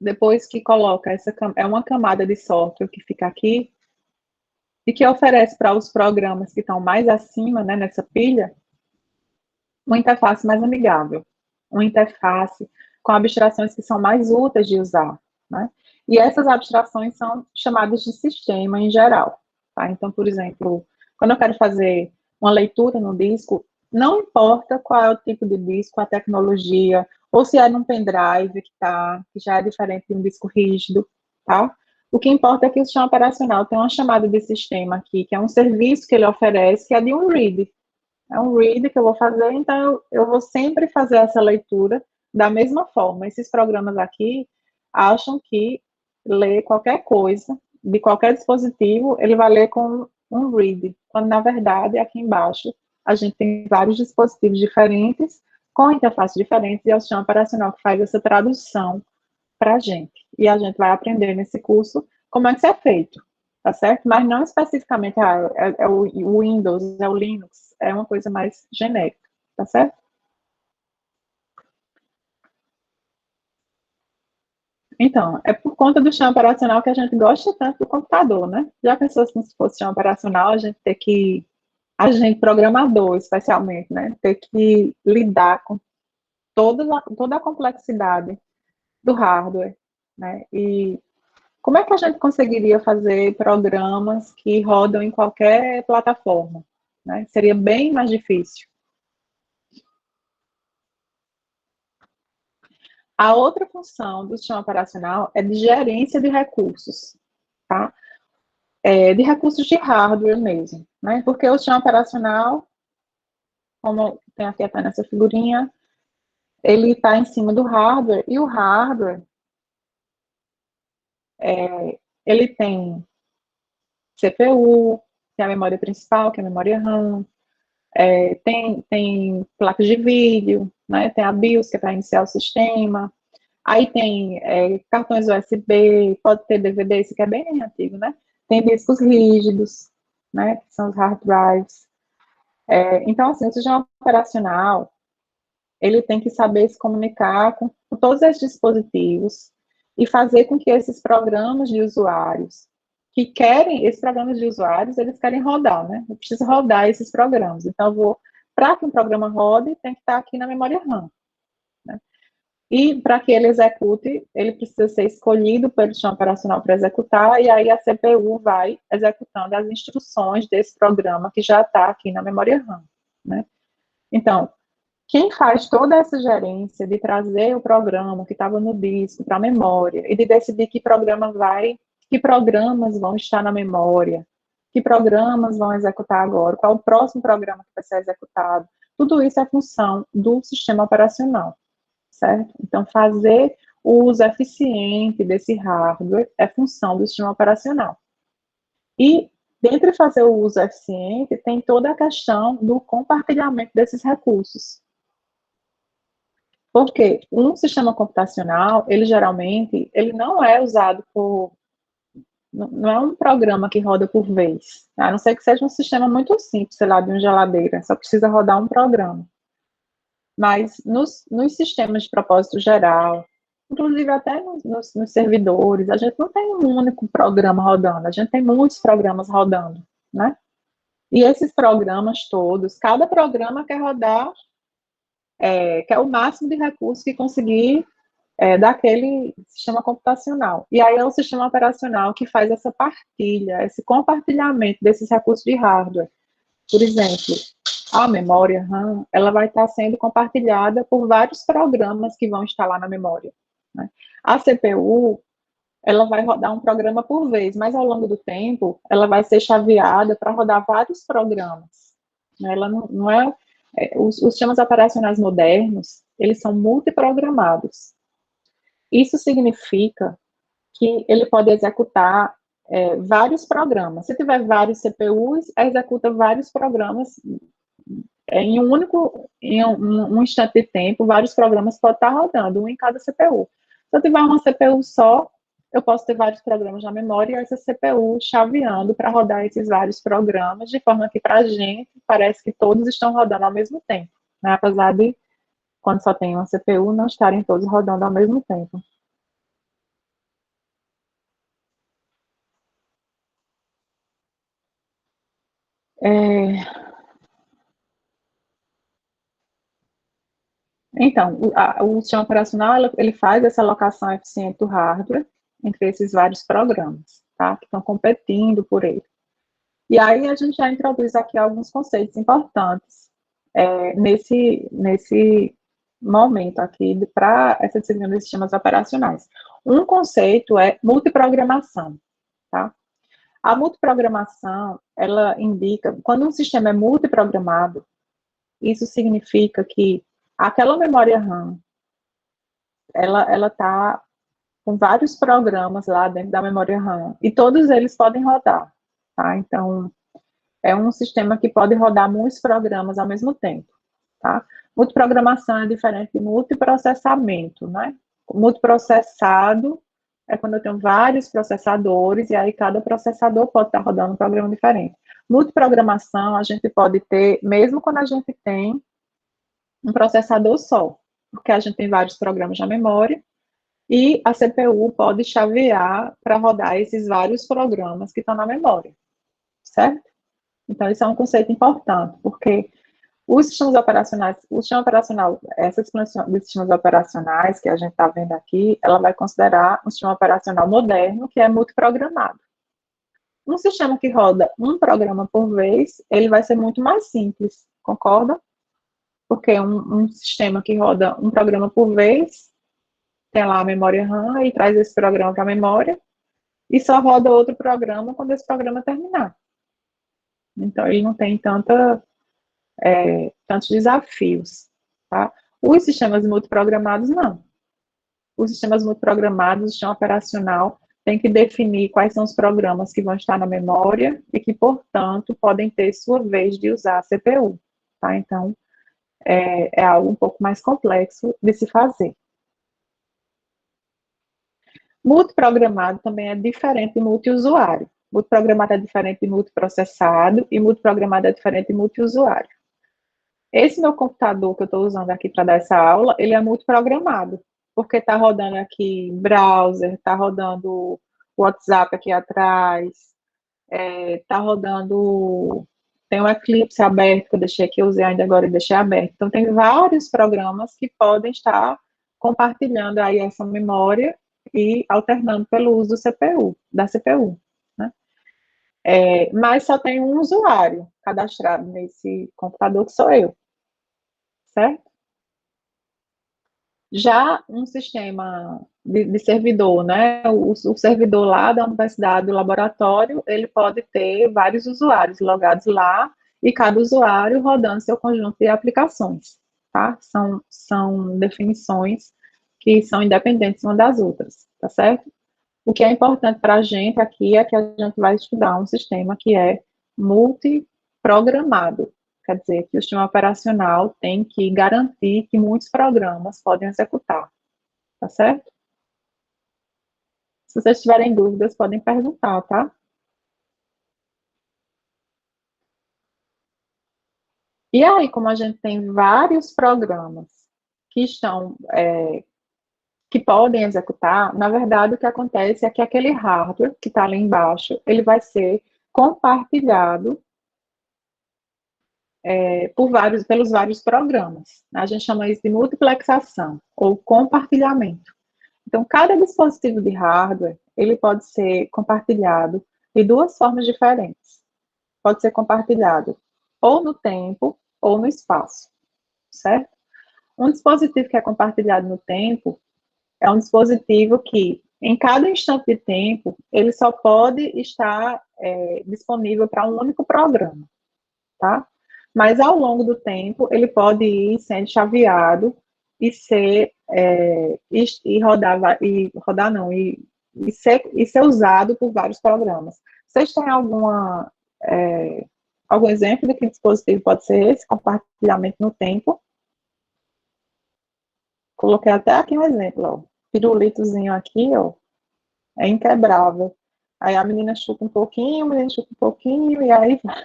depois que coloca é uma camada de software que fica aqui, e que oferece para os programas que estão mais acima, né, nessa pilha, uma interface mais amigável, uma interface com abstrações que são mais úteis de usar, né? E essas abstrações são chamadas de sistema em geral, tá? Então, por exemplo, quando eu quero fazer uma leitura no disco, não importa qual é o tipo de disco, a tecnologia, ou se é num pendrive que já é diferente de um disco rígido, tá? O que importa é que o sistema operacional tem uma chamada de sistema aqui, que é um serviço que ele oferece, que é de um read. É um read que eu vou fazer, então eu vou sempre fazer essa leitura da mesma forma. Esses programas aqui acham que ler qualquer coisa, de qualquer dispositivo, ele vai ler com um read, quando na verdade aqui embaixo a gente tem vários dispositivos diferentes, com interfaces diferentes, e é o sistema operacional que faz essa tradução para a gente. E a gente vai aprender nesse curso como é que isso é feito, tá certo? Mas não especificamente, é o Windows, é o Linux, é uma coisa mais genérica, tá certo? Então, é por conta do sistema operacional que a gente gosta tanto do computador, né? Já pensou se não fosse sistema operacional, a gente ter que, a gente programador especialmente, né? Ter que lidar com toda a complexidade do hardware, né? E como é que a gente conseguiria fazer programas que rodam em qualquer plataforma, né? Seria bem mais difícil. A outra função do sistema operacional é de gerência de recursos, tá? De recursos de hardware mesmo, né? Porque o sistema operacional, como tem aqui até nessa figurinha, ele está em cima do hardware, e o hardware, ele tem CPU, que é a memória principal, que é a memória RAM, tem placas de vídeo, né? Tem a BIOS, que é para iniciar o sistema, aí tem cartões USB, pode ter DVD, isso que é bem antigo, né? Tem discos rígidos, né? Que são os hard drives. Então, assim, o sistema operacional, ele tem que saber se comunicar com todos esses dispositivos e fazer com que esses programas de usuários que querem, esses programas de usuários, eles querem rodar, né? Eu preciso rodar esses programas. Então, para que um programa rode, tem que estar aqui na memória RAM. Né? E para que ele execute, ele precisa ser escolhido pelo sistema operacional para executar, e aí a CPU vai executando as instruções desse programa que já está aqui na memória RAM. Né? Então, quem faz toda essa gerência de trazer o programa que estava no disco para a memória e de decidir que programas vão estar na memória, que programas vão executar agora, qual o próximo programa que vai ser executado, tudo isso é função do sistema operacional, certo? Então, fazer o uso eficiente desse hardware é função do sistema operacional. E, dentre fazer o uso eficiente, tem toda a questão do compartilhamento desses recursos. Porque um sistema computacional, ele geralmente, ele não é usado não é um programa que roda por vez, a não ser que seja um sistema muito simples, sei lá, de uma geladeira, só precisa rodar um programa. Mas nos sistemas de propósito geral, inclusive até nos servidores, a gente não tem um único programa rodando, a gente tem muitos programas rodando, né? E esses programas todos, cada programa quer rodar, quer o máximo de recursos que conseguir daquele sistema computacional. E aí é o sistema operacional que faz essa partilha, esse compartilhamento desses recursos de hardware. Por exemplo, a memória RAM, ela vai estar sendo compartilhada por vários programas que vão estar lá na memória. Né? A CPU, ela vai rodar um programa por vez, mas ao longo do tempo, ela vai ser chaveada para rodar vários programas. Né? Ela não é... os sistemas operacionais modernos, eles são multiprogramados. Isso significa que ele pode executar vários programas. Se tiver vários CPUs, executa vários programas em um instante de tempo, vários programas podem estar rodando, um em cada CPU. Se eu tiver uma CPU só, eu posso ter vários programas na memória e essa CPU chaveando para rodar esses vários programas, de forma que para a gente parece que todos estão rodando ao mesmo tempo, né? Apesar de, quando só tem uma CPU, não estarem todos rodando ao mesmo tempo. Então, o sistema operacional, ele faz essa alocação eficiente do hardware entre esses vários programas, tá? Que estão competindo por ele. E aí a gente já introduz aqui alguns conceitos importantes momento aqui para essa disciplina de sistemas operacionais. Um conceito é multiprogramação, tá? A multiprogramação, ela indica, quando um sistema é multiprogramado, isso significa que aquela memória RAM, ela está com vários programas lá dentro da memória RAM, e todos eles podem rodar, tá? Então, é um sistema que pode rodar muitos programas ao mesmo tempo, tá? Multiprogramação é diferente de multiprocessamento, né? Multiprocessado é quando eu tenho vários processadores, e aí cada processador pode estar rodando um programa diferente. Multiprogramação a gente pode ter, mesmo quando a gente tem um processador só, porque a gente tem vários programas na memória, e a CPU pode chavear para rodar esses vários programas que estão na memória, certo? Então, isso é um conceito importante, porque os sistemas operacionais, o sistema operacional, essa expansão dos sistemas operacionais que a gente está vendo aqui, ela vai considerar um sistema operacional moderno que é multiprogramado. Um sistema que roda um programa por vez, ele vai ser muito mais simples, concorda? Porque um sistema que roda um programa por vez, tem lá a memória RAM e traz esse programa para a memória, e só roda outro programa quando esse programa terminar. Então, ele não tem tantos desafios, tá? Os sistemas multiprogramados, não. Os sistemas multiprogramados, o sistema operacional, tem que definir quais são os programas que vão estar na memória e que, portanto, podem ter sua vez de usar a CPU, tá? Então, é algo um pouco mais complexo de se fazer. Multiprogramado também é diferente de multiusuário. Multiprogramado é diferente de multiprocessado e multiprogramado é diferente de multiusuário. Esse meu computador que eu estou usando aqui para dar essa aula, ele é multiprogramado, porque está rodando aqui browser, está rodando WhatsApp aqui atrás, está rodando, tem um Eclipse aberto, que eu deixei aqui, eu usei ainda agora e deixei aberto. Então, tem vários programas que podem estar compartilhando aí essa memória e alternando pelo uso da CPU, né? Mas só tem um usuário cadastrado nesse computador, que sou eu, certo? Já um sistema de servidor, né? O servidor lá da universidade, do laboratório, ele pode ter vários usuários logados lá e cada usuário rodando seu conjunto de aplicações, tá? São definições que são independentes umas das outras, tá certo? O que é importante para a gente aqui é que a gente vai estudar um sistema que é multiprogramado. Quer dizer, que o sistema operacional tem que garantir que muitos programas podem executar, tá certo? Se vocês tiverem dúvidas, podem perguntar, tá? E aí, como a gente tem vários programas que estão, que podem executar, na verdade, o que acontece é que aquele hardware que está ali embaixo, ele vai ser compartilhado pelos vários programas. A gente chama isso de multiplexação, ou compartilhamento. Então, cada dispositivo de hardware, ele pode ser compartilhado de duas formas diferentes. Pode ser compartilhado ou no tempo, ou no espaço, certo? Um dispositivo que é compartilhado no tempo é um dispositivo que, em cada instante de tempo, ele só pode estar disponível para um único programa, tá? Mas, ao longo do tempo, ele pode ir sendo chaveado e ser, ser usado por vários programas. Vocês têm algum exemplo de que dispositivo pode ser esse, compartilhamento no tempo? Coloquei até aqui um exemplo, ó. Pirulitozinho aqui, ó, é inquebrável. Aí a menina chuta um pouquinho, o menino chuta um pouquinho, e aí vai.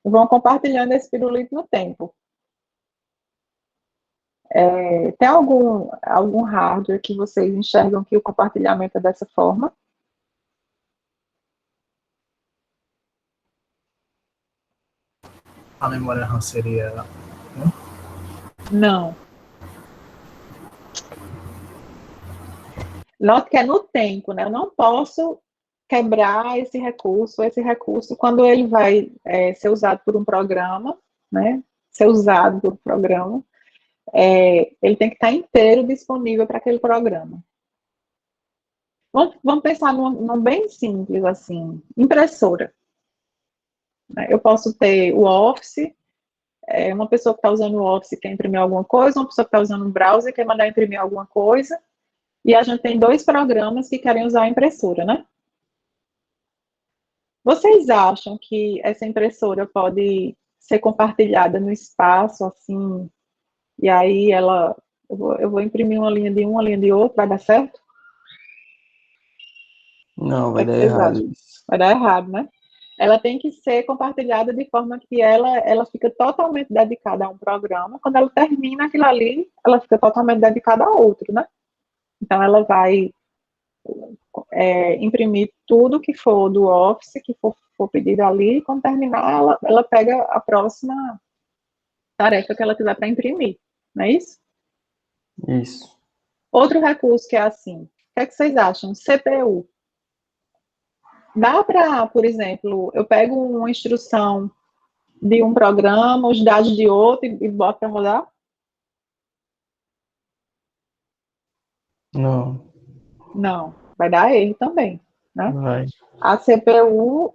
Vão compartilhando esse pirulito no tempo. Tem algum hardware que vocês enxergam que o compartilhamento é dessa forma? A memória RAM seria... Não. Note que é no tempo, né? Eu não posso quebrar esse recurso, quando ele vai ser usado por um programa, né? Ser usado por um programa, ele tem que estar inteiro disponível para aquele programa. Vamos pensar num bem simples, assim, impressora. Eu posso ter o Office, uma pessoa que está usando o Office quer imprimir alguma coisa, uma pessoa que está usando um browser quer mandar imprimir alguma coisa, e a gente tem 2 programas que querem usar a impressora, né? Vocês acham que essa impressora pode ser compartilhada no espaço, assim, e aí eu vou imprimir uma linha de um, uma linha de outro, vai dar certo? Não, O que vai é que dar vocês errado acham? isso. Vai dar errado, né? Ela tem que ser compartilhada de forma que ela fica totalmente dedicada a um programa. Quando ela termina aquilo ali, ela fica totalmente dedicada a outro, né? Então, ela vai imprimir tudo que for do Office, que for pedido ali, e quando terminar, ela pega a próxima tarefa que ela tiver para imprimir, não é isso? Isso. Outro recurso que é assim, o que é que vocês acham? CPU. Dá para, por exemplo, eu pego uma instrução de um programa, os dados de outro e boto para rodar? Não, Não, vai dar erro também, né? vai. A CPU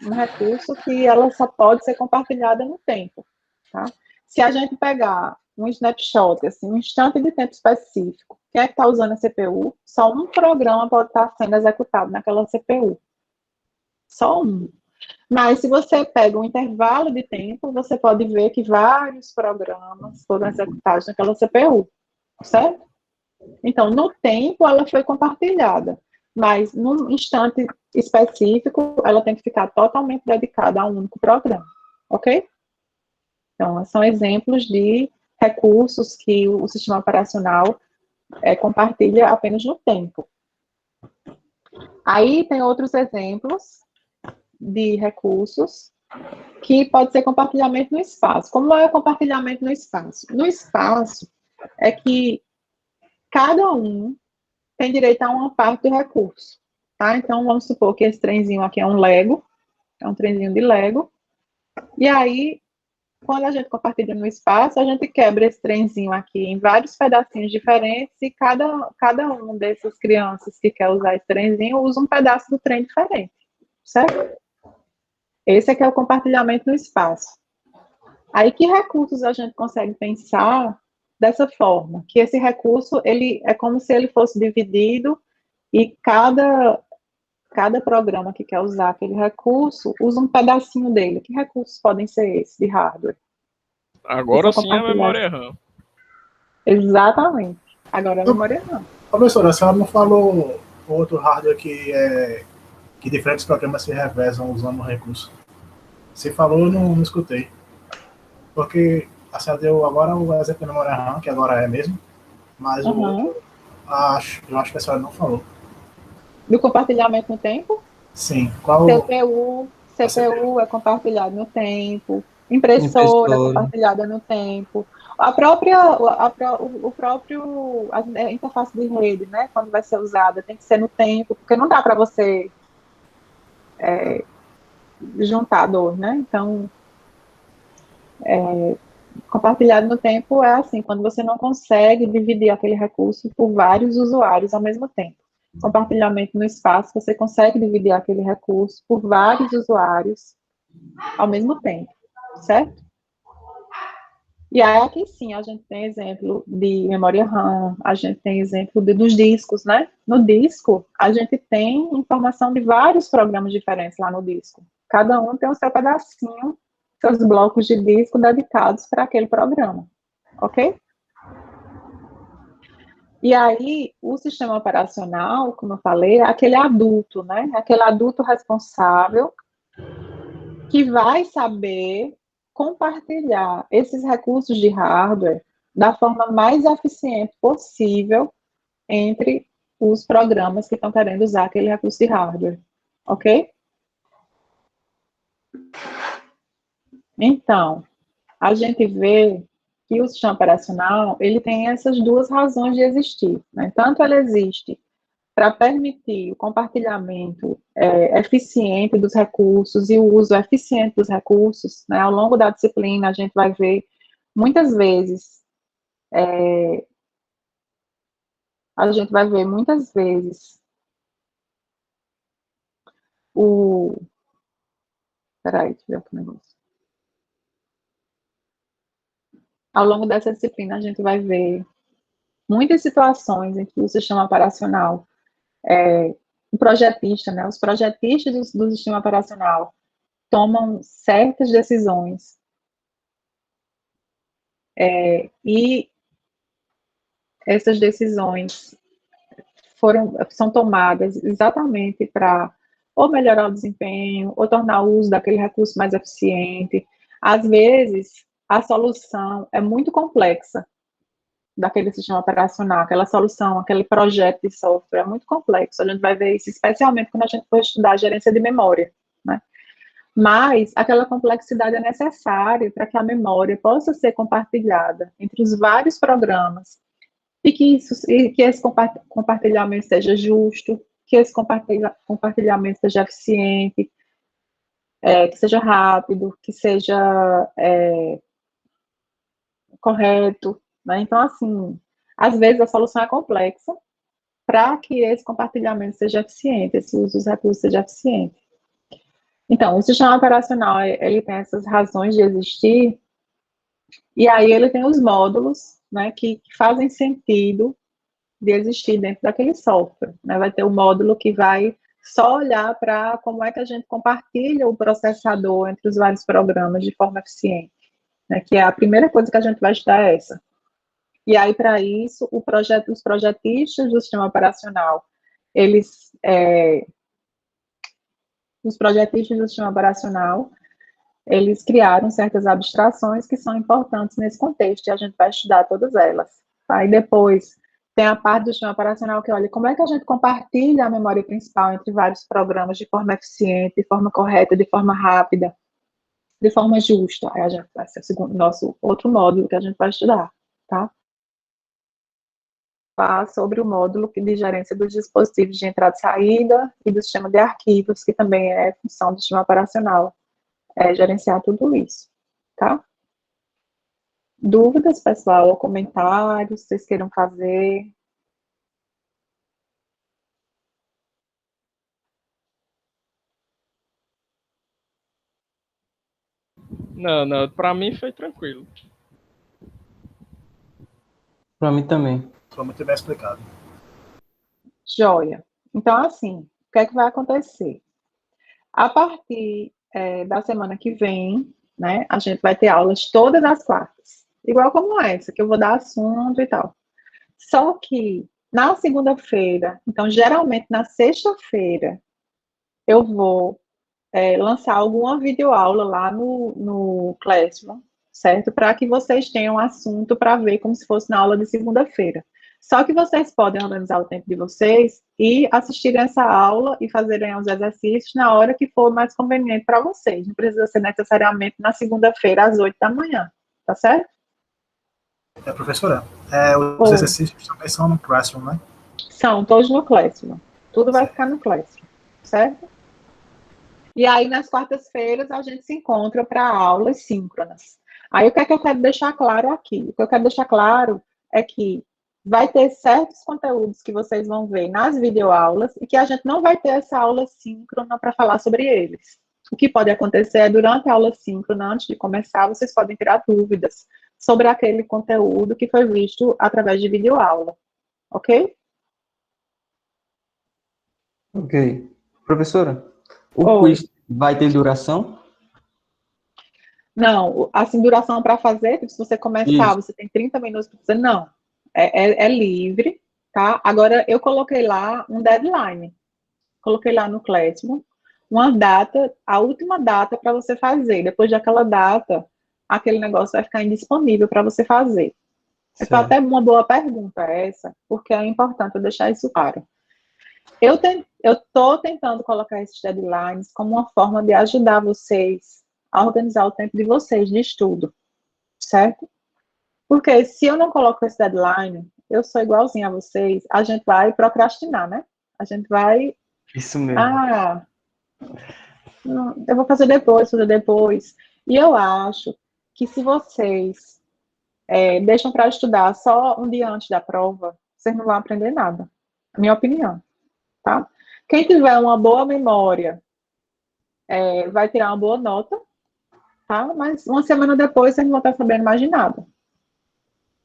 um recurso que ela só pode ser compartilhada no tempo, tá? Se a gente pegar um snapshot, assim, um instante de tempo específico, quem é que está usando a CPU? Só um programa pode estar sendo executado naquela CPU. Só um. Mas se você pega um intervalo de tempo, você pode ver que vários programas foram executados naquela CPU, certo? Então, no tempo, ela foi compartilhada, mas num instante específico, ela tem que ficar totalmente dedicada a um único programa, ok? Então, são exemplos de recursos que o sistema operacional compartilha apenas no tempo. Aí tem outros exemplos de recursos que pode ser compartilhamento no espaço. Como é o compartilhamento no espaço? No espaço é que cada um tem direito a uma parte do recurso, tá? Então, vamos supor que esse trenzinho aqui é um Lego, é um trenzinho de Lego, e aí, quando a gente compartilha no espaço, a gente quebra esse trenzinho aqui em vários pedacinhos diferentes, e cada um dessas crianças que quer usar esse trenzinho usa um pedaço do trem diferente, certo? Esse aqui é o compartilhamento no espaço. Aí, que recursos a gente consegue pensar dessa forma? Que esse recurso, ele é como se ele fosse dividido e cada programa que quer usar aquele recurso usa um pedacinho dele. Que recursos podem ser esses de hardware? Agora sim a memória RAM. Exatamente. Agora a memória RAM. Professora, a senhora não falou outro hardware que diferentes programas se revezam usando o recurso. Você falou, eu não escutei. Porque a senhora deu agora o exemplo da memória RAM, que agora é mesmo, mas o outro, eu acho que a senhora não falou. Do compartilhamento no tempo? Sim. Qual? CPU é compartilhado no tempo. Impressora é compartilhada no tempo. A interface de rede, né, quando vai ser usada, tem que ser no tempo, porque não dá para você juntar dois, né? Então, compartilhado no tempo é assim, quando você não consegue dividir aquele recurso por vários usuários ao mesmo tempo. Compartilhamento no espaço, você consegue dividir aquele recurso por vários usuários ao mesmo tempo, certo? E aí aqui sim, a gente tem exemplo de memória RAM, a gente tem exemplo dos discos, né? No disco, a gente tem informação de vários programas diferentes lá no disco. Cada um tem o seu pedacinho, seus blocos de disco dedicados para aquele programa, ok? E aí, o sistema operacional, como eu falei, é aquele adulto, né? Aquele adulto responsável que vai saber compartilhar esses recursos de hardware da forma mais eficiente possível entre os programas que estão querendo usar aquele recurso de hardware, ok? Então, a gente vê que o sistema operacional, ele tem essas duas razões de existir, né? Tanto ele existe para permitir o compartilhamento eficiente dos recursos e o uso eficiente dos recursos, né, ao longo da disciplina, a gente vai ver muitas vezes, peraí, deixa eu ver aqui o negócio. Ao longo dessa disciplina, a gente vai ver muitas situações em que o sistema operacional, o projetista, né, os projetistas do sistema operacional tomam certas decisões e essas decisões são tomadas exatamente para ou melhorar o desempenho, ou tornar o uso daquele recurso mais eficiente. Às vezes, a solução é muito complexa daquele sistema operacional, aquela solução, aquele projeto de software é muito complexo. A gente vai ver isso especialmente quando a gente for estudar a gerência de memória, né? Mas aquela complexidade é necessária para que a memória possa ser compartilhada entre os vários programas e que esse compartilhamento seja justo, que esse compartilhamento seja eficiente, que seja rápido, que seja correto, né? Então, assim, às vezes a solução é complexa para que esse compartilhamento seja eficiente, esse uso dos recursos seja eficiente. Então, o sistema operacional, ele tem essas razões de existir, e aí ele tem os módulos, né, que fazem sentido de existir dentro daquele software, né? Vai ter um módulo que vai só olhar para como é que a gente compartilha o processador entre os vários programas de forma eficiente, né? Que é a primeira coisa que a gente vai estudar é essa. E aí, para isso, os projetistas do sistema operacional, os projetistas do sistema operacional, eles criaram certas abstrações que são importantes nesse contexto, e a gente vai estudar todas elas. Aí depois tem a parte do sistema operacional que olha como é que a gente compartilha a memória principal entre vários programas de forma eficiente, de forma correta, de forma rápida, de forma justa. Aí a gente vai ser o nosso outro módulo que a gente vai estudar, tá? Sobre o módulo de gerência dos dispositivos de entrada e saída e do sistema de arquivos, que também é função do sistema operacional, gerenciar tudo isso, tá? Dúvidas, pessoal, ou comentários, vocês queiram fazer? Não, pra mim foi tranquilo. Para mim também. Foi muito bem explicado. Joia. Então, assim, o que é que vai acontecer? A partir da semana que vem, né, a gente vai ter aulas todas as quartas, igual como essa, que eu vou dar assunto e tal. Só que na segunda-feira, então, geralmente na sexta-feira, eu vou lançar alguma videoaula lá no Classroom, certo? Para que vocês tenham assunto para ver como se fosse na aula de segunda-feira. Só que vocês podem organizar o tempo de vocês e assistirem essa aula e fazerem os exercícios na hora que for mais conveniente para vocês. Não precisa ser necessariamente na segunda-feira, às 8 da manhã, tá certo? Professora, os exercícios também são no Classroom, né? São todos no Classroom. Tudo vai ficar no Classroom, certo? E aí, nas quartas-feiras, a gente se encontra para aulas síncronas. Aí, o que é que eu quero deixar claro aqui? O que eu quero deixar claro é que vai ter certos conteúdos que vocês vão ver nas videoaulas e que a gente não vai ter essa aula síncrona para falar sobre eles. O que pode acontecer é, durante a aula síncrona, antes de começar, vocês podem tirar dúvidas sobre aquele conteúdo que foi visto através de videoaula. Ok? Ok. Professora, o quiz vai ter duração? Não, assim, duração para fazer, se você começar, você tem 30 minutos para fazer, não. É livre, tá? Agora, eu coloquei lá um deadline. Coloquei lá no Classroom uma data, a última data para você fazer. Depois daquela data, aquele negócio vai ficar indisponível para você fazer. Então, até uma boa pergunta essa, porque é importante eu deixar isso claro. Eu estou tentando colocar esses deadlines como uma forma de ajudar vocês a organizar o tempo de vocês de estudo, certo? Porque se eu não coloco esse deadline, eu sou igualzinha a vocês, a gente vai procrastinar, né? A gente vai, Isso mesmo. eu vou fazer depois. E eu acho que se vocês deixam para estudar só um dia antes da prova, vocês não vão aprender nada. Minha opinião, tá? Quem tiver uma boa memória vai tirar uma boa nota, tá? Mas uma semana depois vocês não vão estar sabendo mais de nada.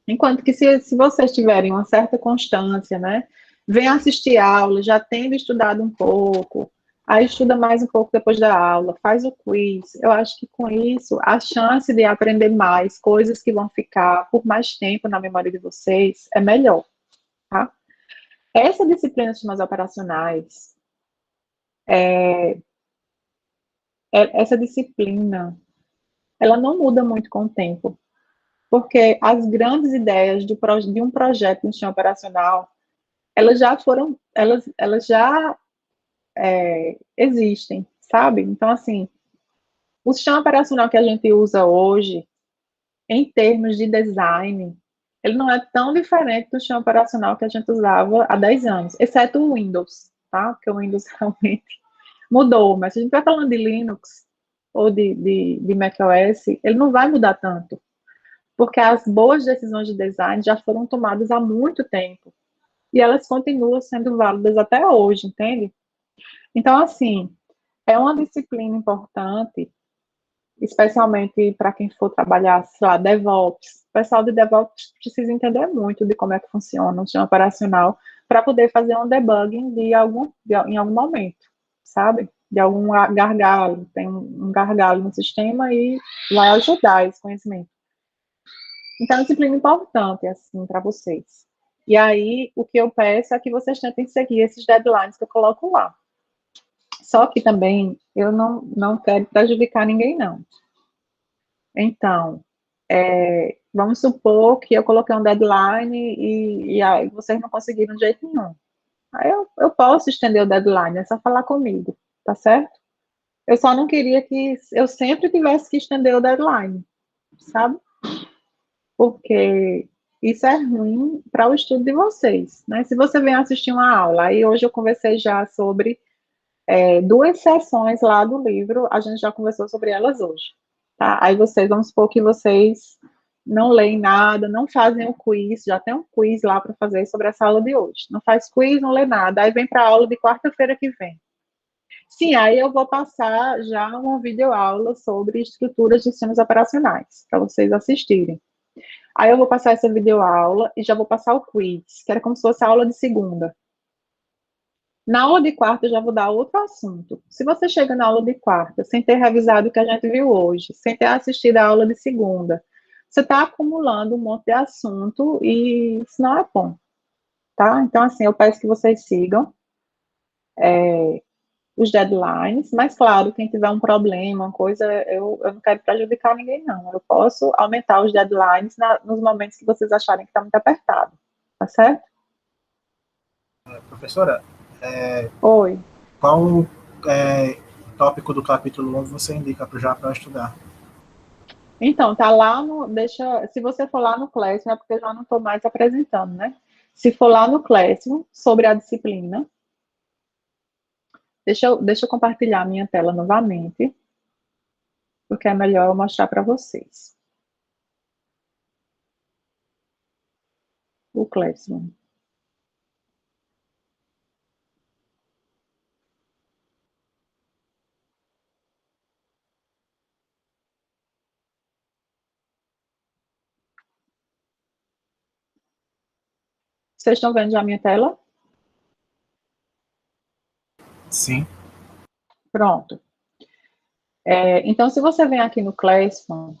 Enquanto que se vocês tiverem uma certa constância, né? Vem assistir aula, já tendo estudado um pouco, aí estuda mais um pouco depois da aula, faz o quiz. Eu acho que com isso, a chance de aprender mais, coisas que vão ficar por mais tempo na memória de vocês, é melhor, tá? Essa disciplina de sistemas operacionais, essa disciplina, ela não muda muito com o tempo, porque as grandes ideias de um projeto de um sistema operacional, elas já foram, elas já existem, sabe? Então, assim, o sistema operacional que a gente usa hoje, em termos de design, ele não é tão diferente do sistema operacional que a gente usava há 10 anos, exceto o Windows, tá? Porque o Windows realmente mudou, mas se a gente vai falando de Linux ou de macOS, ele não vai mudar tanto, porque as boas decisões de design já foram tomadas há muito tempo, e elas continuam sendo válidas até hoje, entende? Então, assim, é uma disciplina importante, especialmente para quem for trabalhar, sei lá, DevOps. O pessoal de DevOps precisa entender muito de como é que funciona o sistema operacional para poder fazer um debugging em algum momento, sabe? De algum gargalo, tem um gargalo no sistema e vai ajudar esse conhecimento. Então, é uma disciplina importante, assim, para vocês. E aí, o que eu peço é que vocês tentem seguir esses deadlines que eu coloco lá. Só que também, eu não quero prejudicar ninguém, não. Então, vamos supor que eu coloquei um deadline e aí vocês não conseguiram de jeito nenhum. Aí eu posso estender o deadline, é só falar comigo, tá certo? Eu só não queria que eu sempre tivesse que estender o deadline, sabe? Porque isso é ruim para o estudo de vocês, né? Se você vem assistir uma aula, aí hoje eu conversei já sobre 2 sessões lá do livro, a gente já conversou sobre elas hoje, tá? Aí vamos supor que vocês não leem nada, não fazem o quiz, já tem um quiz lá para fazer sobre essa aula de hoje. Não faz quiz, não lê nada, aí vem para a aula de quarta-feira que vem. Sim, aí eu vou passar já uma videoaula sobre estruturas de sistemas operacionais, para vocês assistirem. Aí eu vou passar essa videoaula e já vou passar o quiz, que era como se fosse a aula de segunda. Na aula de quarta eu já vou dar outro assunto. Se você chega na aula de quarta sem ter revisado o que a gente viu hoje, sem ter assistido a aula de segunda, você está acumulando um monte de assunto e isso não é bom, tá? Então, assim, eu peço que vocês sigam os deadlines, mas, claro, quem tiver um problema, uma coisa, eu não quero prejudicar ninguém, não. Eu posso aumentar os deadlines nos momentos que vocês acharem que está muito apertado, tá certo? Professora, Oi. qual tópico do capítulo 1 você indica já para estudar? Então, tá lá se você for lá no Classroom, é porque eu já não estou mais apresentando, né? Se for lá no Classroom, sobre a disciplina, deixa eu compartilhar a minha tela novamente, porque é melhor eu mostrar para vocês. O Classroom. Vocês estão vendo já a minha tela? Sim. Pronto. Então, se você vem aqui no Classroom,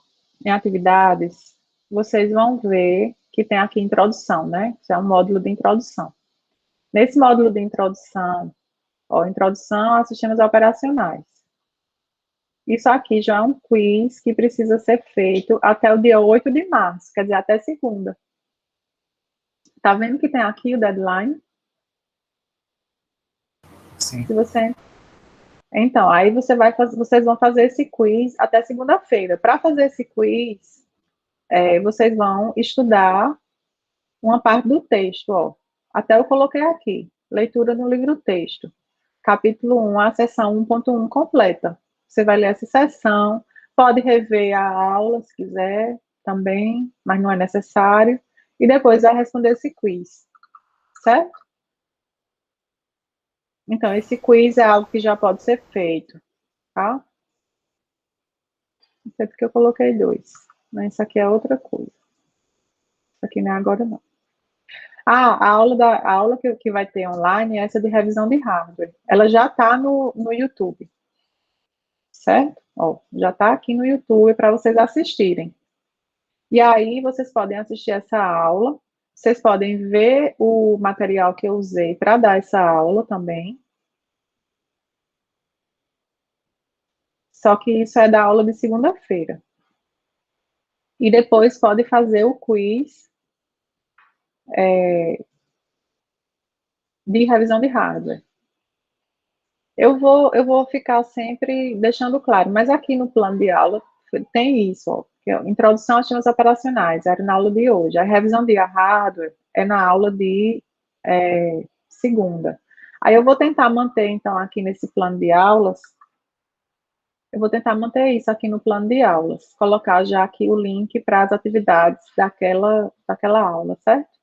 em atividades, vocês vão ver que tem aqui introdução, né? Isso é um módulo de introdução. Nesse módulo de introdução, introdução a sistemas operacionais. Isso aqui já é um quiz que precisa ser feito até o dia 8 de março, quer dizer, até segunda. Tá vendo que tem aqui o deadline? Sim. Então, aí vocês vão fazer esse quiz até segunda-feira. Para fazer esse quiz, vocês vão estudar uma parte do texto, ó. Até eu coloquei aqui. leitura no livro-texto. Capítulo 1, a seção 1.1 completa. Você vai ler essa seção, pode rever a aula se quiser também, mas não é necessário, e depois vai responder esse quiz, certo? Então, esse quiz é algo que já pode ser feito, tá? Não sei porque eu coloquei 2, mas isso aqui é outra coisa. Isso aqui não é agora, não. A aula que vai ter online é essa de revisão de hardware. Ela já está no YouTube, certo? Ó, já está aqui no YouTube para vocês assistirem. E aí, vocês podem assistir essa aula, vocês podem ver o material que eu usei para dar essa aula também. Só que isso é da aula de segunda-feira. E depois pode fazer o quiz de revisão de hardware. Eu vou ficar sempre deixando claro, mas aqui no plano de aula tem isso, ó, que é introdução às sistemas operacionais, era na aula de hoje. A revisão de hardware é na aula de segunda. Aí eu vou tentar manter, então, aqui nesse plano de aulas, eu vou tentar manter isso aqui no plano de aulas, colocar já aqui o link para as atividades daquela aula, certo?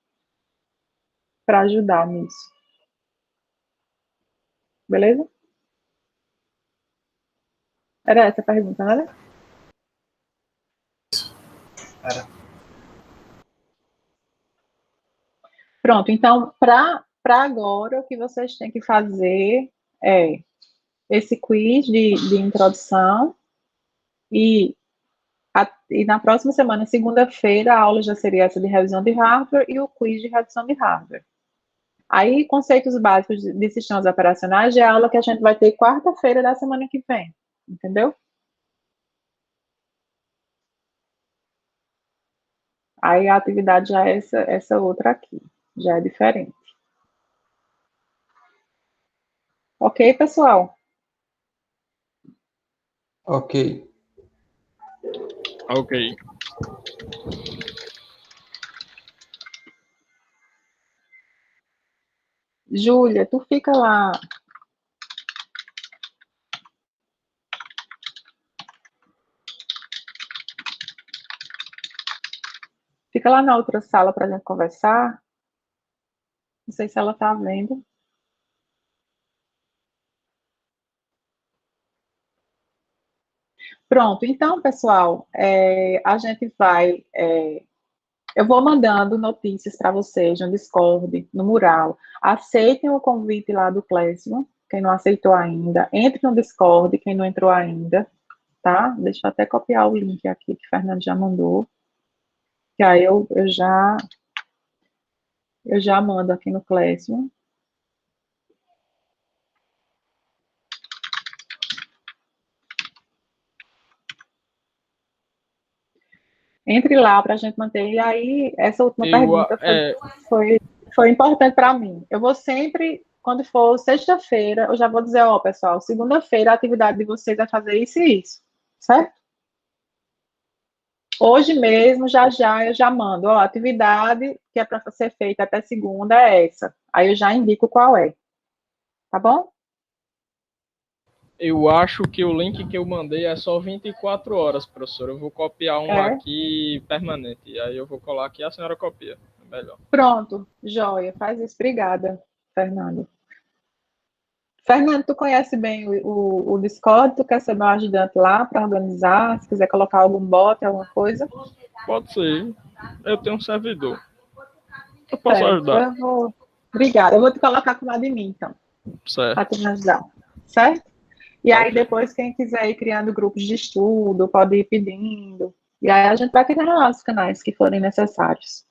Para ajudar nisso. Beleza? Era essa a pergunta, né? Era. Pronto, então, para agora, o que vocês têm que fazer é esse quiz de introdução e na próxima semana, segunda-feira, a aula já seria essa de revisão de hardware e o quiz de revisão de hardware. Aí, conceitos básicos de sistemas operacionais é a aula que a gente vai ter quarta-feira da semana que vem, entendeu? Aí a atividade já é essa outra aqui, já é diferente. Ok, pessoal? Ok. Ok. Júlia, tu fica lá. Fica lá na outra sala para a gente conversar. Não sei se ela está vendo. Pronto, então, pessoal, a gente vai. Eu vou mandando notícias para vocês no Discord, no mural. Aceitem o convite lá do Classroom, quem não aceitou ainda. Entre no Discord, quem não entrou ainda, tá? Deixa eu até copiar o link aqui que o Fernando já mandou. Que aí eu já mando aqui no Classroom. Entre lá para a gente manter. E aí, essa última pergunta foi importante para mim. Eu vou sempre, quando for sexta-feira, eu já vou dizer, ó, pessoal, segunda-feira a atividade de vocês é fazer isso e isso, certo? Hoje mesmo, já eu já mando, ó, a atividade que é para ser feita até segunda é essa. Aí eu já indico qual é. Tá bom? Eu acho que o link que eu mandei é só 24 horas, professor. Eu vou copiar um aqui permanente. Aí eu vou colar aqui e a senhora copia. É melhor. Pronto, joia. Faz isso. Obrigada, Fernando. Fernando, tu conhece bem o Discord? Tu quer ser meu ajudante lá para organizar? Se quiser colocar algum bot, alguma coisa? Pode ser. Eu tenho um servidor. Eu posso ajudar. Obrigada. Eu vou te colocar como admin, então. Certo. Para te me ajudar. Certo? E aí, depois, quem quiser ir criando grupos de estudo, pode ir pedindo. E aí, a gente vai criando lá os canais que forem necessários.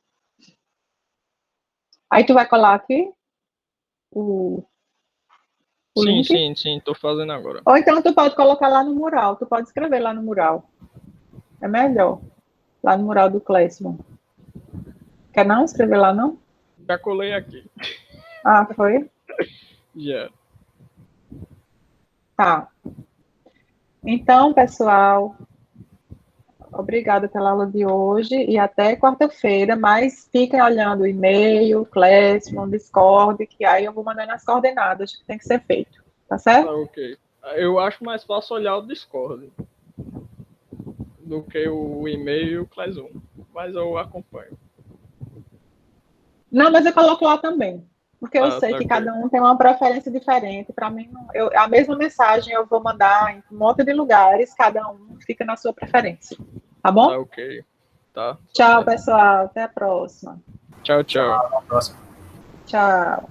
Aí, tu vai colar aqui o link? Sim. Estou fazendo agora. Ou então, tu pode colocar lá no mural. Tu pode escrever lá no mural. É melhor. Lá no mural do Classroom. Quer não escrever lá, não? Já colei aqui. Ah, foi? Já. Tá. Então, pessoal, Obrigada pela aula de hoje e até quarta-feira, mas fiquem olhando o e-mail, Classroom, Discord, que aí eu vou mandando as coordenadas que tem que ser feito, tá certo? Tá, ok. Eu acho mais fácil olhar o Discord do que o e-mail e o Classroom, mas eu acompanho. Não, mas eu coloco lá também, porque eu sei tá, que ok. cada um tem uma preferência diferente. Para mim, a mesma mensagem eu vou mandar em um monte de lugares, cada um fica na sua preferência. Tá bom? Tá, ok. Tá. Tchau, pessoal. Até a próxima. Tchau, tchau. Até a próxima. Tchau.